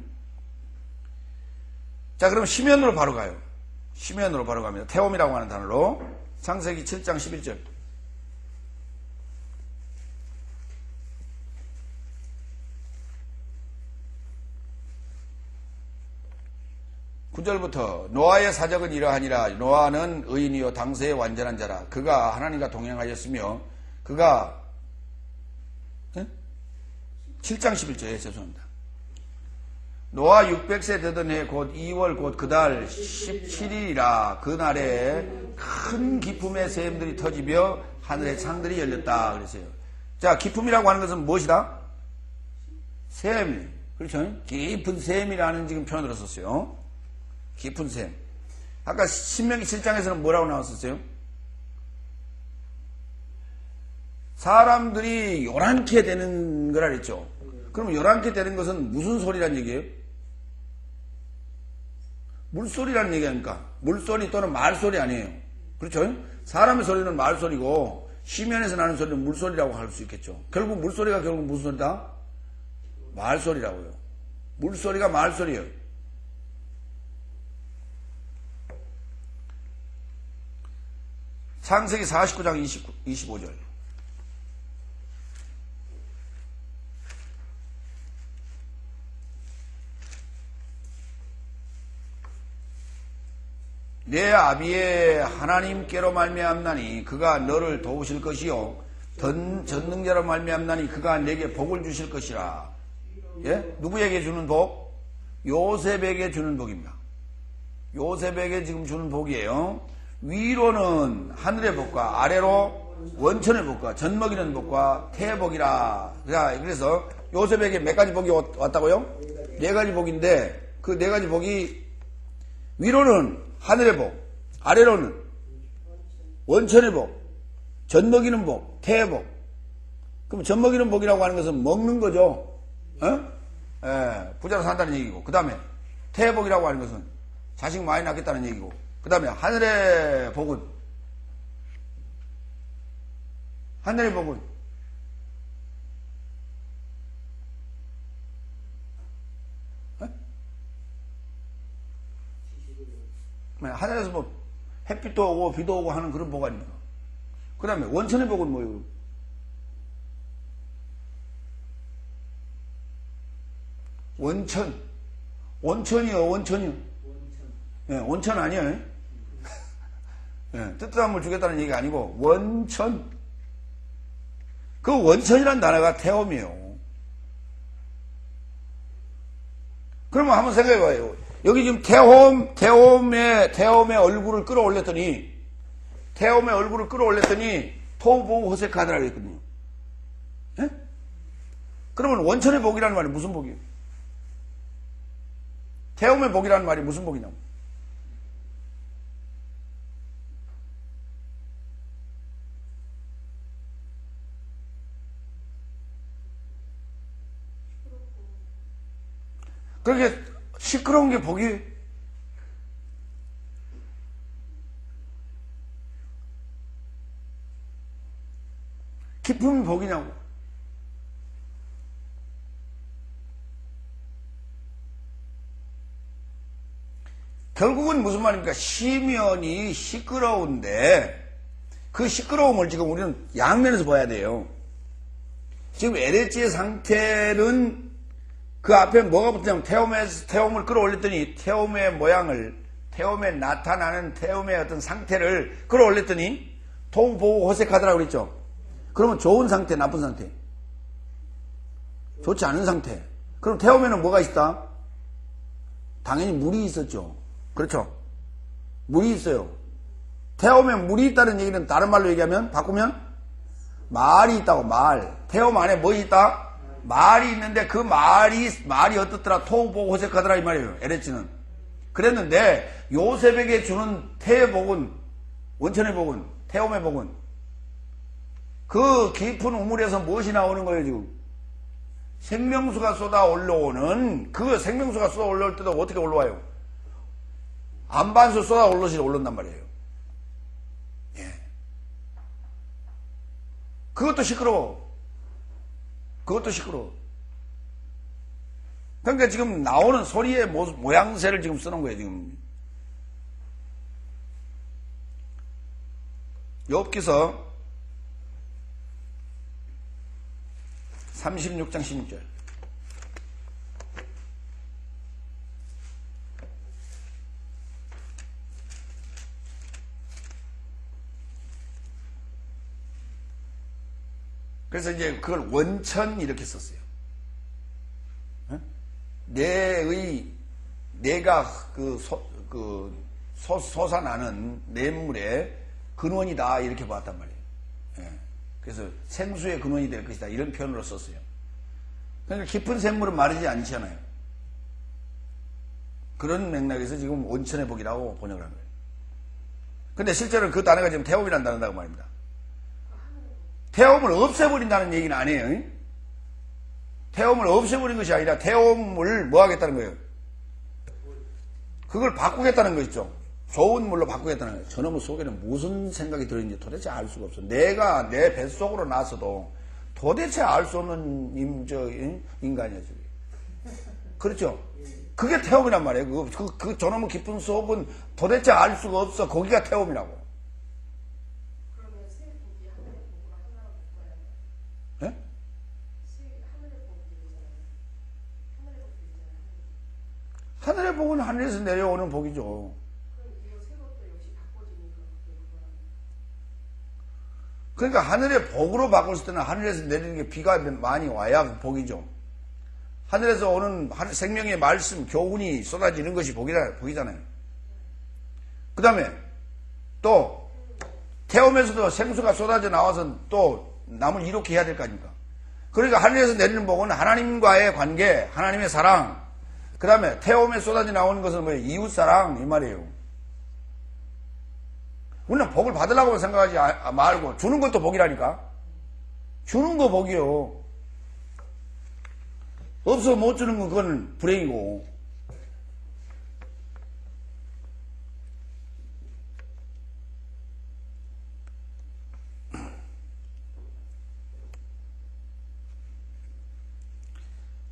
자, 그럼 시면으로 바로 가요. 시면으로 바로 갑니다. 태옴이라고 하는 단어로. 창세기 7장 11절. (9절부터) 노아의 사적은 이러하니라. 노아는 의인이요 당세의 완전한 자라. 그가 하나님과 동행하였으며 그가 7장 11절에 죄송합니다. 노아 600세 되던 해 곧 2월 곧 그달 17일이라. 그날에 큰 기품의 샘들이 터지며 하늘의 창들이 열렸다 그랬어요. 자, 기품이라고 하는 것은 무엇이다? 샘. 그렇죠? 깊은 샘이라는 지금 표현으로 썼어요. 깊은 샘. 아까 신명기 7장에서는 뭐라고 나왔었어요? 사람들이 요란케 되는 거라 그랬죠. 그럼 요란케 되는 것은 무슨 소리란 얘기예요? 물소리라는 얘기 아닙니까? 물소리 또는 말소리 아니에요. 그렇죠? 사람의 소리는 말소리고 시면에서 나는 소리는 물소리라고 할 수 있겠죠. 결국 물소리가 결국 무슨 소리다? 말소리라고요. 물소리가 말소리예요. 창세기 49장 25절. 내 아비의 하나님께로 말미암나니 그가 너를 도우실 것이요 전능자로 말미암나니 그가 내게 복을 주실 것이라. 예? 누구에게 주는 복? 요셉에게 주는 복입니다. 요셉에게 지금 주는 복이에요. 위로는 하늘의 복과 아래로 원천의 복과 젖먹이는 복과 태복이라. 그래서 요셉에게 몇 가지 복이 왔다고요? 네 가지 복인데 그 네 가지 복이 위로는 하늘의 복, 아래로는 원천의 복, 젖먹이는 복, 태복. 그럼 젖먹이는 복이라고 하는 것은 먹는 거죠. 부자로 산다는 얘기고. 그 다음에 태복이라고 하는 것은 자식 많이 낳겠다는 얘기고. 그 다음에 하늘의 복은 하늘에서 뭐 햇빛도 오고 비도 오고 하는 그런 복 아닙니까? 그 다음에 원천의 복은 뭐예요? 원천이요. 예, 원천 아니에요. 예, 뜨뜻한 물 주겠다는 얘기가 아니고 원천. 그 원천이라는 단어가 태옴이에요. 그러면 한번 생각해봐요. 여기 지금 태옴의 얼굴을 끌어올렸더니 토보우 호색하더라 그랬거든요. 예? 그러면 원천의 복이라는 말이 무슨 복이에요? 태옴의 복이라는 말이 무슨 복이냐고. 그렇게 시끄러운 게 복이 기쁨이 복이냐고. 결국은 무슨 말입니까? 시면이 시끄러운데 그 시끄러움을 지금 우리는 양면에서 봐야 돼요. 지금 LH의 상태는 그 앞에 뭐가 붙냐면 태움을 끌어올렸더니 태움의 모양을, 태움에 나타나는 태움의 어떤 상태를 끌어올렸더니 토보우 호색하더라고 그랬죠. 그러면 좋은 상태, 나쁜 상태? 좋지 않은 상태. 그럼 태움에는 뭐가 있다? 당연히 물이 있었죠. 그렇죠? 물이 있어요. 태움에 물이 있다는 얘기는 다른 말로 얘기하면, 바꾸면 말이 있다고, 말. 태움 안에 뭐 있다? 말이 있는데 그 말이 어떻더라? 토우 보고 호색하더라 이 말이에요. 에레츠는. 그랬는데 요셉에게 주는 태의 복은, 원천의 복은, 태움의 복은, 그 깊은 우물에서 무엇이 나오는 거예요 지금? 생명수가 쏟아 올라오는, 그 생명수가 쏟아 올라올 때도 어떻게 올라와요? 안반수 쏟아 올라온단 말이에요. 예. 그것도 시끄러워. 그것도 시끄러워. 그러니까 지금 나오는 소리의 모양새를 지금 쓰는 거예요, 지금. 욥기서 36장 16절. 그래서 이제 그걸 원천 이렇게 썼어요. 내가 솟아나는 냇물의 근원이다 이렇게 봤단 말이에요. 예. 그래서 생수의 근원이 될 것이다 이런 표현으로 썼어요. 그러니까 깊은 샘물은 마르지 않잖아요. 그런 맥락에서 지금 원천의 복이라고 번역을 한 거예요. 근데 실제로는 그 단어가 지금 태움이라는 단어라고 말입니다. 태움을 없애버린다는 얘기는 아니에요. 태움을 없애버린 것이 아니라 태움을 뭐 하겠다는 거예요? 그걸 바꾸겠다는 거 있죠. 좋은 물로 바꾸겠다는 거예요. 저놈의 속에는 무슨 생각이 들어있는지 도대체 알 수가 없어. 내가 내 뱃속으로 나서도 도대체 알 수 없는 인간이야, 저게. 그렇죠? 그게 태움이란 말이에요. 그 저놈의 깊은 속은 도대체 알 수가 없어. 거기가 태움이라고. 그러면 새 복이 하늘의 복으로 하나로 바꿔야 돼요? 예? 하늘의 복이잖아요. 하늘의 복이잖아요. 하늘의 복은 하늘에서 내려오는 복이죠. 그럼 이거 새 것도 역시 바꿔지니까 그거랑. 그러니까 하늘의 복으로 바꿨을 때는 하늘에서 내리는 게 비가 많이 와야 복이죠. 하늘에서 오는 생명의 말씀, 교훈이 쏟아지는 것이 복이잖아요. 그 다음에 또 태움에서도 생수가 쏟아져 나와서 또 남을 이롭게 해야 될 거 아닙니까? 그러니까 하늘에서 내리는 복은 하나님과의 관계, 하나님의 사랑, 그 다음에 태움에 쏟아져 나오는 것은 뭐예요? 이웃사랑 이 말이에요. 우리는 복을 받으려고 생각하지 말고 주는 것도 복이라니까. 주는 거 복이요. 없어 못 주는 건 그건 불행이고.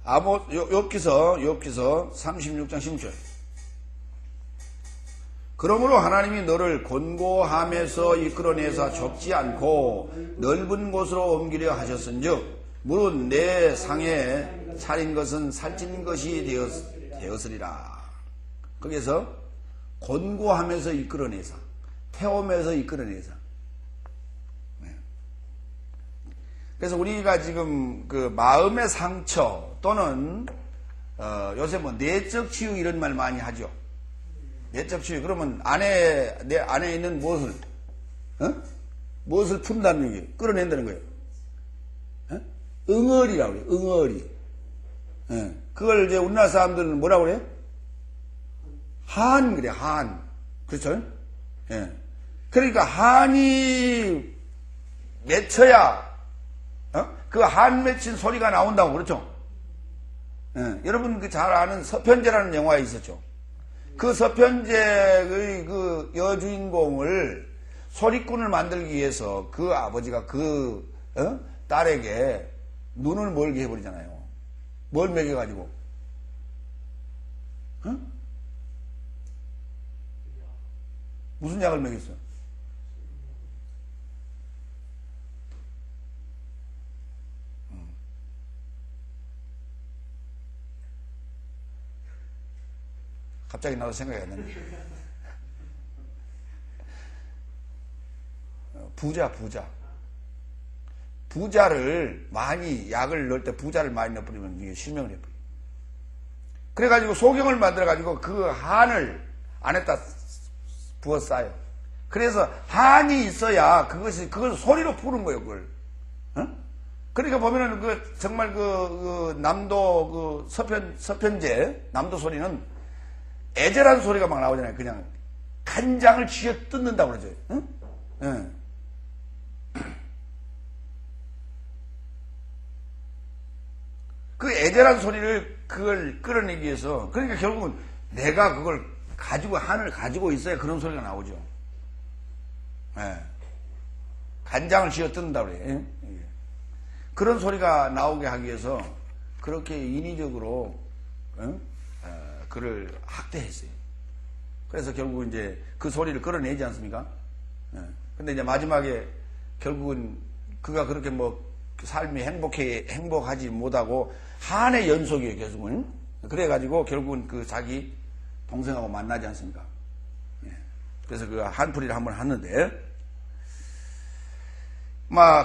욥기서 36장 16절. 그러므로 하나님이 너를 곤고함에서 이끌어내사 좁지 않고 넓은 곳으로 옮기려 하셨은즉 무릇 내 상에 차린 것은 살찐 것이 되었으리라. 거기서 곤고함에서 이끌어내사, 태움에서 이끌어내사. 그래서 우리가 지금 그 마음의 상처 또는 요새 뭐 내적 치유 이런 말 많이 하죠. 내적 치유. 그러면 내 안에 있는 무엇을 푼다는 얘기, 끌어낸다는 거예요. 응어리라고 그래요. 응어리. 그걸 이제 우리나라 사람들은 뭐라고 그래요? 한 그래. 한. 그렇죠? 그러니까 한이 맺혀야 그 한 맺힌 소리가 나온다고 그렇죠? 여러분 그 잘 아는 서편제라는 영화에 있었죠. 그 서편제의 그 여주인공을 소리꾼을 만들기 위해서 그 아버지가 그 딸에게 눈을 멀게 해버리잖아요. 뭘 먹여가지고? 무슨 약을 먹였어? 갑자기 나도 생각이 안 나네. 부자를 많이 약을 넣을 때 부자를 많이 넣어버리면 이게 실명을 해버려. 그래가지고 소경을 만들어가지고 그 한을 안에다 부어 쌓아요. 그래서 한이 있어야 그걸 소리로 푸는 거예요. 그걸 그러니까 보면은 정말 남도 서편제, 남도 소리는 애절한 소리가 막 나오잖아요. 그냥 간장을 쥐어 뜯는다고 그러죠. 응? 응. 그 애절한 소리를 그걸 끌어내기 위해서, 그러니까 결국은 내가 그걸 한을 가지고 있어야 그런 소리가 나오죠. 예. 간장을 쥐어 뜯는다고 그래요. 예? 그런 소리가 나오게 하기 위해서 그렇게 인위적으로 그를 학대했어요. 그래서 결국 이제 그 소리를 끌어내지 않습니까? 근데 이제 마지막에 결국은 그가 그렇게 삶이 행복하지 못하고 한의 연속이에요, 계속은. 그래가지고 결국은 그 자기 동생하고 만나지 않습니까? 그래서 그 한풀이를 한번 하는데,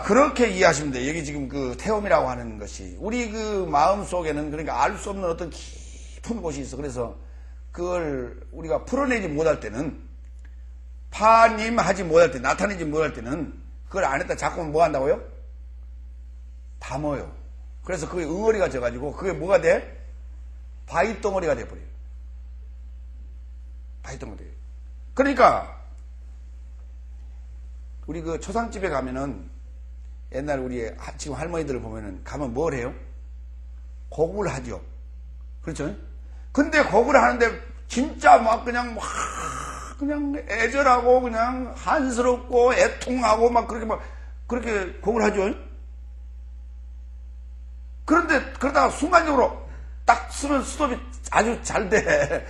그렇게 이해하시면 돼요. 여기 지금 그 태움이라고 하는 것이 우리 그 마음 속에는 그러니까 알 수 없는 어떤 깊은 곳이 있어. 그래서 그걸 우리가 풀어내지 못할 때는, 파님하지 못할 때, 나타내지 못할 때는 그걸 안에다 자꾸 뭐 한다고요? 담아요. 그래서 그게 응어리가 져가지고 그게 뭐가 돼? 바위덩어리가 돼버려요. 바위덩어리. 그러니까 우리 그 초상집에 가면은 옛날 우리 지금 할머니들을 보면은 가면 뭘 해요? 곡을 하죠. 그렇죠? 근데 곡을 하는데 진짜 그냥 애절하고 그냥 한스럽고 애통하고 그렇게 곡을 하죠. 그런데 그러다가 순간적으로 딱 쓰면 스톱이 아주 잘 돼.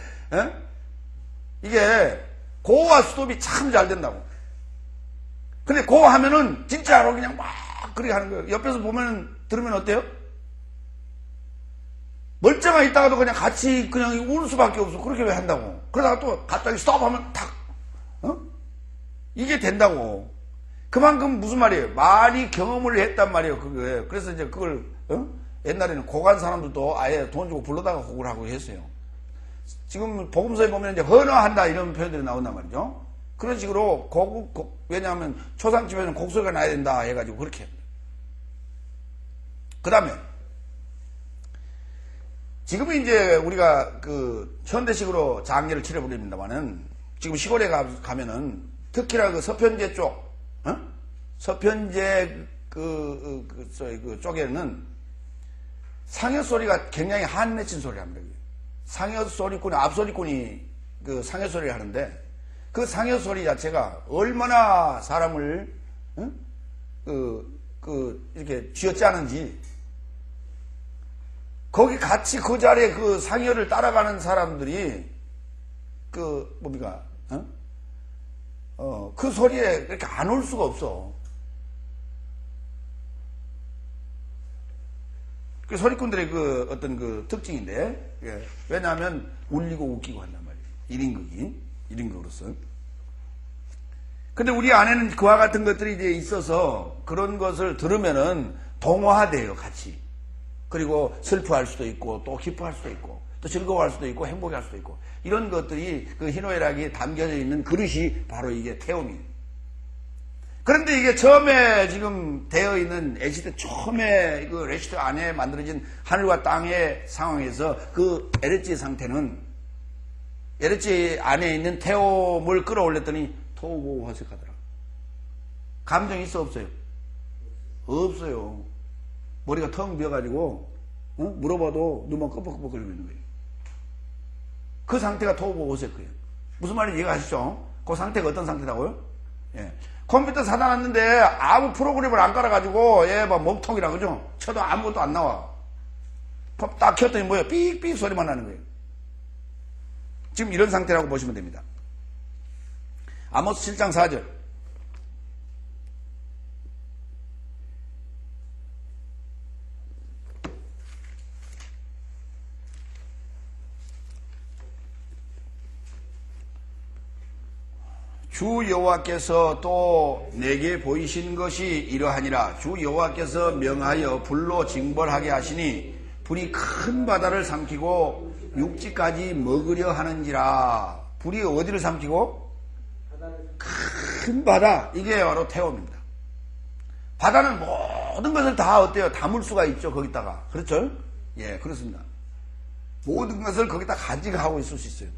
이게 고와 스톱이 참 잘 된다고. 근데 고 하면은 진짜로 그냥 그렇게 하는 거예요. 옆에서 들으면 어때요? 멀쩡하게 있다가도 그냥 같이 그냥 울 수밖에 없어. 그렇게 왜 한다고. 그러다가 또 갑자기 스톱 하면 탁, 이게 된다고. 그만큼 무슨 말이에요? 많이 경험을 했단 말이에요. 그게. 그래서 이제 그걸, 옛날에는 고간 사람들도 아예 돈 주고 불러다가 곡을 하고 했어요. 지금 복음서에 보면 이제 헌화한다 이런 표현들이 나온단 말이죠. 그런 식으로 왜냐하면 초상집에는 곡소리가 나야 된다 해가지고 그렇게 합니다. 그 다음에 지금은 이제 우리가 그 현대식으로 장례를 치러버립니다만은 지금 시골에 가면은 특히나 그 서편제 쪽, 서편제 그 쪽에는 상여 소리가 굉장히 한맺힌 소리를 합니다. 상여 소리꾼이, 앞소리꾼이 그 상여 소리를 하는데 그 상여 소리 자체가 얼마나 사람을, 이렇게 쥐어짜는지, 거기 같이 그 자리에 그 상여를 따라가는 사람들이, 그 소리에 이렇게 안 올 수가 없어. 그 소리꾼들의 그 어떤 그 특징인데, 예. 왜냐하면 울리고 웃기고 한단 말이에요. 1인극으로서. 근데 우리 안에는 그와 같은 것들이 이제 있어서 그런 것을 들으면은 동화돼요, 같이. 그리고 슬퍼할 수도 있고, 또 기뻐할 수도 있고, 또 즐거워할 수도 있고, 행복할 수도 있고. 이런 것들이 그 희노애락이 담겨져 있는 그릇이 바로 이게 태움이에요. 그런데 이게 처음에 지금 되어 있는 에지드, 처음에 그 레시트 안에 만들어진 하늘과 땅의 상황에서 그 에르지 상태는 에르지 안에 있는 태움을 끌어올렸더니 토고 허색하더라. 감정이 있어, 없어요? 없어요. 머리가 텅 비어가지고 물어봐도 눈만 끄벅끄벅거리고 있는 거예요. 그 상태가 토고 허색해요. 무슨 말인지 이해가시죠? 그 상태가 어떤 상태라고요? 예. 컴퓨터 사다 놨는데 아무 프로그램을 안 깔아가지고 몸통이라 그죠? 쳐도 아무것도 안 나와. 딱 켰더니 뭐예요? 삑삑 소리만 나는 거예요. 지금 이런 상태라고 보시면 됩니다. 아모스 7장 4절. 주 여호와께서 또 내게 보이신 것이 이러하니라. 주 여호와께서 명하여 불로 징벌하게 하시니 불이 큰 바다를 삼키고 육지까지 먹으려 하는지라. 불이 어디를 삼키고? 큰 바다. 이게 바로 태움입니다. 바다는 모든 것을 다 어때요? 담을 수가 있죠, 거기다가. 그렇죠? 예, 그렇습니다. 모든 것을 거기다 가져가고 있을 수 있어요.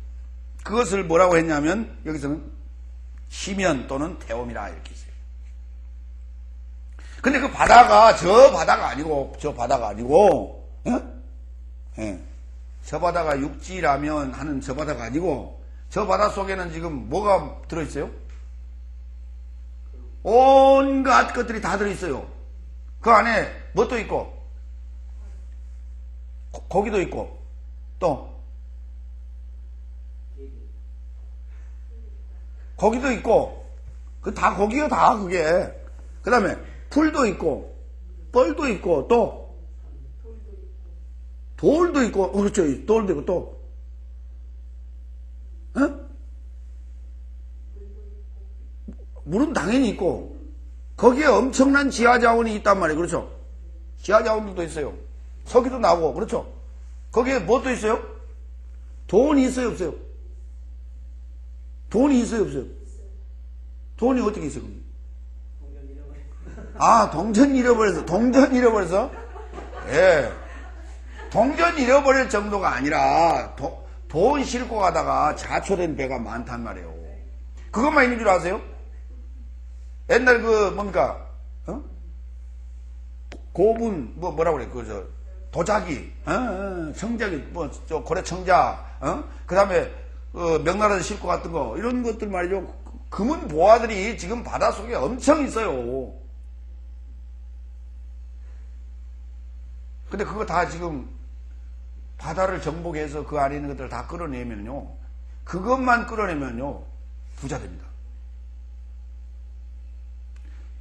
그것을 뭐라고 했냐면, 여기서는 시면 또는 태움이라 이렇게 있어요. 근데 그 바다가 저 바다가 아니고, 예. 저 바다가 육지라면 하는 저 바다가 아니고, 저 바다 속에는 지금 뭐가 들어있어요? 온갖 것들이 다 들어있어요. 그 안에 뭣도 있고, 고기도 있고, 또, 고기도 있고, 그 다 고기가 다 그게. 그 다음에 풀도 있고, 뻘도 있고, 또, 돌도 있고, 그렇죠. 돌도 있고, 또, 어? 물은 당연히 있고, 거기에 엄청난 지하자원이 있단 말이에요. 그렇죠? 지하자원들도 있어요. 석유도 나오고, 그렇죠? 거기에 뭣도 있어요? 돈이 있어요, 없어요? 돈이 있어요, 없어요? 돈이 어떻게 있어요, 거기? 아, 동전 잃어버려서? 예. 동전 잃어버릴 정도가 아니라, 돈 싣고 가다가 자초된 배가 많단 말이에요. 그것만 있는 줄 아세요? 옛날 뭡니까? 고분, 뭐라고 그래? 도자기, 청자기, 고래 청자, 그 다음에, 명나라에서 싣고 갔던 거, 이런 것들 말이죠. 금은 보화들이 지금 바닷속에 엄청 있어요. 근데 그거 다 지금 바다를 정복해서 그 안에 있는 것들을 다 끌어내면요. 그것만 끌어내면요. 부자 됩니다.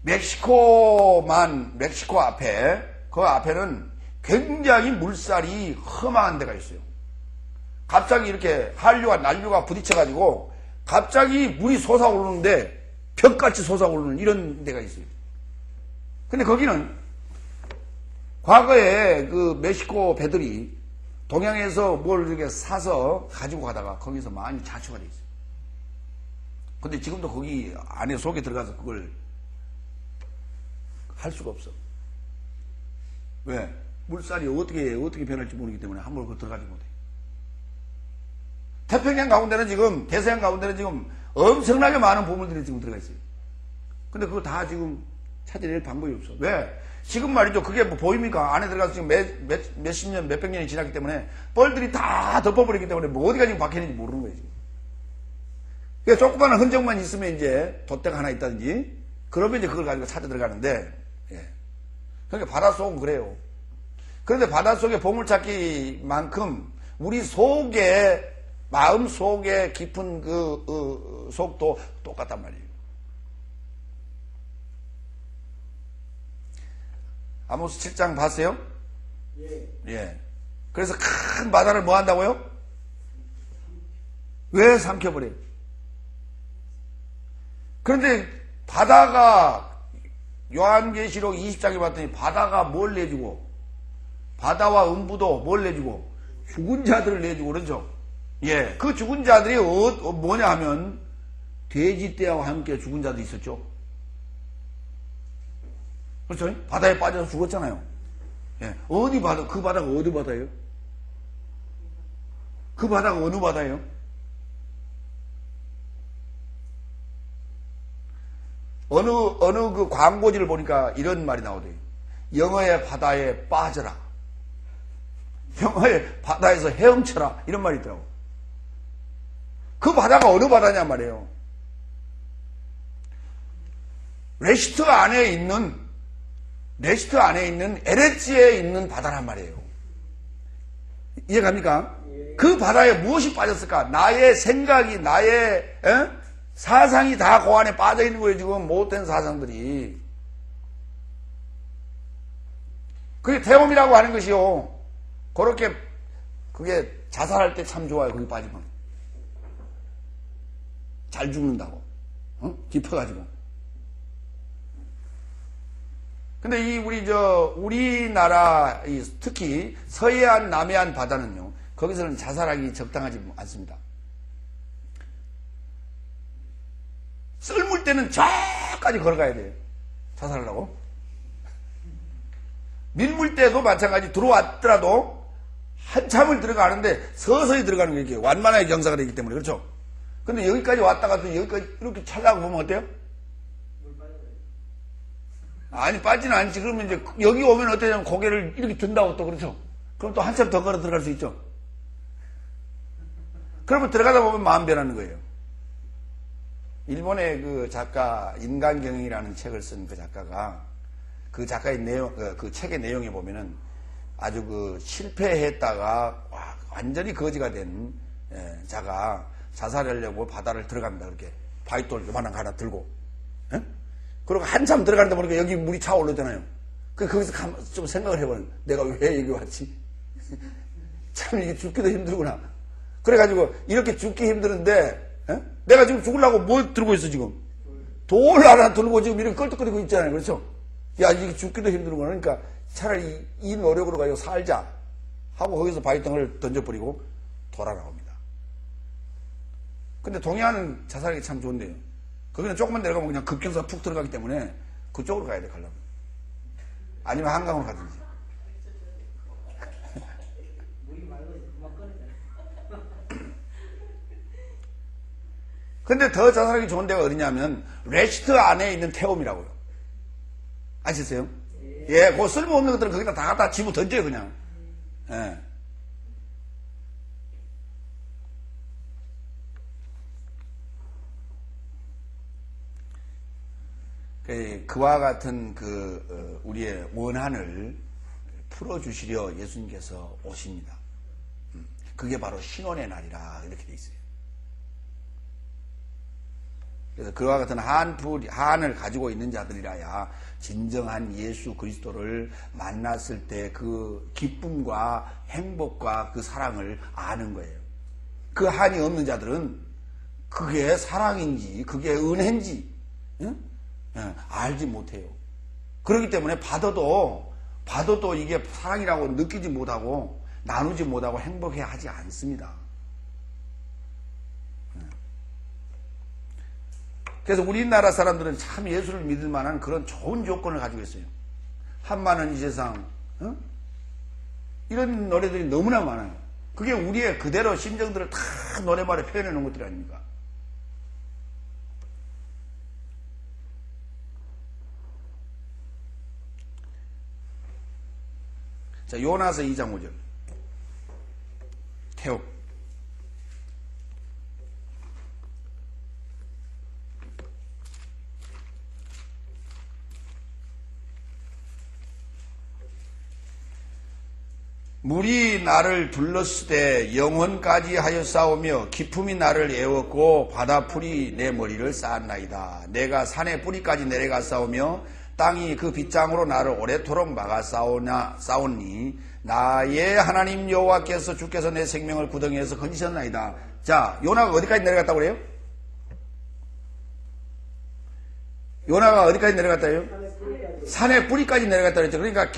멕시코 앞에, 그 앞에는 굉장히 물살이 험한 데가 있어요. 갑자기 이렇게 한류와 난류가 부딪혀가지고 갑자기 물이 솟아오르는데 벽같이 솟아오르는 이런 데가 있어요. 근데 거기는 과거에 그 멕시코 배들이 동양에서 뭘 이렇게 사서 가지고 가다가 거기서 많이 자초가 돼 있어요. 근데 지금도 거기 안에 속에 들어가서 그걸 할 수가 없어. 왜? 물살이 어떻게 변할지 모르기 때문에 함부로 그 들어가지 못해. 태평양 가운데는 지금, 대서양 가운데는 지금 엄청나게 많은 보물들이 지금 들어가 있어요. 근데 그거 다 지금 찾아낼 방법이 없어. 왜? 지금 말이죠. 그게 뭐 보입니까? 안에 들어가서 지금 몇십 년, 몇백 년이 지났기 때문에 뻘들이 다 덮어버리기 때문에 뭐 어디가 지금 박혀있는지 모르는 거예요, 지금. 그러니까 조그마한 흔적만 있으면 이제 돛대가 하나 있다든지 그러면 이제 그걸 가지고 찾아 들어가는데, 예. 그러니까 바닷속은 그래요. 그런데 바닷속에 보물찾기만큼 우리 속에, 마음 속에 깊은 속도 똑같단 말이에요. 아모스 7장 봤어요? 예. 예. 그래서 큰 바다를 뭐 한다고요? 왜 삼켜버려요? 그런데 바다가 요한계시록 20장에 봤더니 바다가 뭘 내주고, 바다와 음부도 뭘 내주고, 죽은 자들을 내주고 그러죠. 예. 그 죽은 자들이 뭐냐 하면 돼지떼와 함께 죽은 자도 있었죠. 그렇죠? 바다에 빠져서 죽었잖아요. 예. 어디 바다, 그 바다가 어디 바다예요? 그 바다가 어느 바다예요? 어느 그 광고지를 보니까 이런 말이 나오대요. 영어의 바다에 빠져라. 영어의 바다에서 헤엄쳐라. 이런 말이 있더라고. 그 바다가 어느 바다냐 말이에요. 레시트 안에 있는 에레츠에 있는 바다란 말이에요. 이해갑니까? 그 바다에 무엇이 빠졌을까? 나의 생각이, 나의 사상이 다 그 안에 빠져 있는 거예요. 지금 못된 사상들이. 그게 태움이라고 하는 것이요. 그렇게 그게 자살할 때 참 좋아요. 거기 빠지면 잘 죽는다고. 깊어가지고. 근데 우리나라, 특히 서해안, 남해안 바다는요, 거기서는 자살하기 적당하지 않습니다. 썰물 때는 저까지 걸어가야 돼요. 자살하려고. 밀물 때도 마찬가지 들어왔더라도 한참을 들어가는데 서서히 들어가는 게 이렇게 완만하게 경사가 되기 때문에 그렇죠. 근데 여기까지 왔다가도 여기까지 이렇게 찰라고 보면 어때요? 아니 빠지는 않지. 그러면 이제 여기 오면 어떠냐면 고개를 이렇게 든다고 또 그렇죠. 그럼 또 한참 더 걸어 들어갈 수 있죠. 그러면 들어가다 보면 마음 변하는 거예요. 일본의 그 작가 인간경영이라는 책을 쓴 그 작가가 그 작가의 내용, 그 책의 내용에 보면은 아주 그 실패했다가 완전히 거지가 된 자가 자살하려고 바다를 들어갑니다. 그렇게 바위돌 요만한 거 하나 들고. 예? 그리고 한참 들어가는데 보니까 여기 물이 차오르잖아요. 거기서 좀 생각을 해보는 내가 왜 여기 왔지? 참 이게 죽기도 힘들구나. 그래가지고 이렇게 죽기 힘드는데 내가 지금 죽으려고 뭘 들고 있어 지금? 돌 하나 들고 지금 이렇게 껄떡거리고 있잖아요. 그렇죠? 야 이게 죽기도 힘들구나. 그러니까 차라리 이 노력으로 가지고 살자 하고 거기서 바위덩어리를 던져버리고 돌아나옵니다. 근데 동해안은 자살하기 참 좋은데요. 거기는 조금만 내려가면 그냥 급경사가 푹 들어가기 때문에 그쪽으로 가야 돼 가려면. 아니면 한강으로 가든지. 근데 더 자살하기 좋은 데가 어디냐면 레시트 안에 있는 태움이라고요. 아시겠어요? 예, 그 쓸모없는 것들은 거기다 다 갖다 집어 던져요 그냥. 예. 그와 같은 우리의 원한을 풀어주시려 예수님께서 오십니다. 그게 바로 신원의 날이라 이렇게 돼 있어요. 그래서 그와 같은 한을 가지고 있는 자들이라야 진정한 예수 그리스도를 만났을 때 그 기쁨과 행복과 그 사랑을 아는 거예요. 그 한이 없는 자들은 그게 사랑인지 그게 은혜인지 알지 못해요. 그렇기 때문에 받아도 이게 사랑이라고 느끼지 못하고 나누지 못하고 행복해 하지 않습니다. 그래서 우리나라 사람들은 참 예수를 믿을 만한 그런 좋은 조건을 가지고 있어요. 한마는 이 세상 이런 노래들이 너무나 많아요. 그게 우리의 그대로 심정들을 다 노래말에 표현해 놓은 것들이 아닙니까? 자, 요나서 2장 5절. 태옥. 물이 나를 둘렀을 때 영혼까지 하여 싸우며 기품이 나를 애웠고 바다풀이 내 머리를 쌓았나이다. 내가 산의 뿌리까지 내려가 싸우며 땅이 그 빗장으로 나를 오래도록 막아 싸우니 나의 하나님 여호와께서 주께서 내 생명을 구덩이에서 건지셨나이다. 자, 요나가 어디까지 내려갔다고 그래요? 요나가 어디까지 내려갔다요? 산의 뿌리까지 내려갔다 그랬죠. 그러니까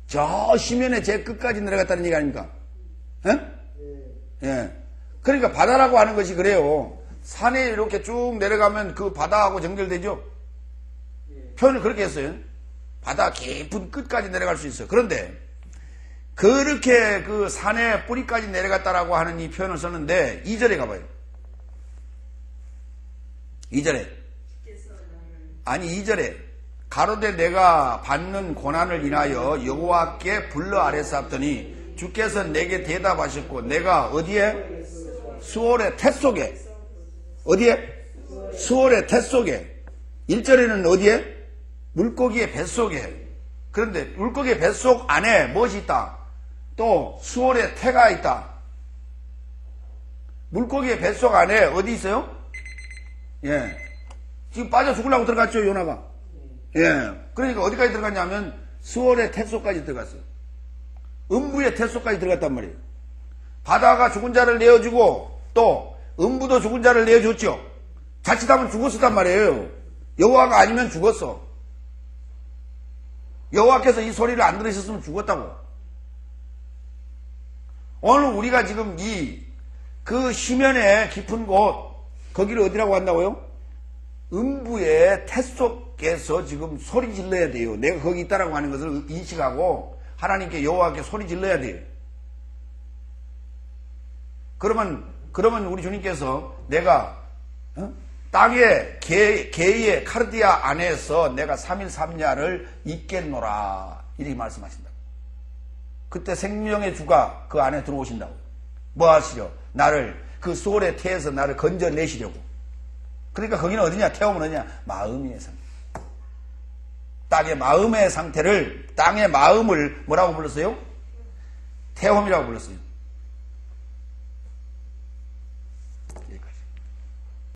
저 시면의 제 끝까지 내려갔다는 얘기 아닙니까? 예. 그러니까 바다라고 하는 것이 그래요. 산에 이렇게 쭉 내려가면 그 바다하고 연결되죠? 표현을 그렇게 했어요. 바다 깊은 끝까지 내려갈 수 있어요. 그런데 그렇게 그 산의 뿌리까지 내려갔다라고 하는 이 표현을 썼는데 2절에 가봐요. 2절에. 아니 2절에 가로되 내가 받는 고난을 인하여 여호와께 불러 아뢰사옵더니 주께서 내게 대답하셨고 내가 어디에? 수월의 태 속에. 어디에? 수월의 태 속에. 1절에는 어디에? 물고기의 뱃속에. 그런데 물고기의 뱃속 안에 무엇이 있다? 또 수월의 태가 있다. 물고기의 뱃속 안에 어디 있어요? 예. 지금 빠져 죽으려고 들어갔죠, 요나가. 예. 그러니까 어디까지 들어갔냐면 수월의 태 속까지 들어갔어요. 음부의 태 속까지 들어갔단 말이에요. 바다가 죽은 자를 내어주고 또 음부도 죽은 자를 내어줬죠. 자칫하면 죽었었단 말이에요. 여호와가 아니면 죽었어. 여호와께서 이 소리를 안 들으셨으면 죽었다고. 오늘 우리가 지금 그 시면의 깊은 곳, 거기를 어디라고 한다고요? 음부의 태 속에서 지금 소리 질러야 돼요. 내가 거기 있다라고 하는 것을 인식하고 하나님께 여호와께 소리 질러야 돼요. 그러면 우리 주님께서 내가 땅의 개의 카르디아 안에서 내가 3일 3야를 있겠노라 이렇게 말씀하신다. 그때 생명의 주가 그 안에 들어오신다고. 뭐 하시려? 나를 그 수월의 태에서 나를 건져내시려고. 그러니까 거기는 어디냐? 태움은 어디냐? 마음의 상태. 땅의 마음의 상태를, 땅의 마음을 뭐라고 불렀어요? 태움이라고 불렀어요.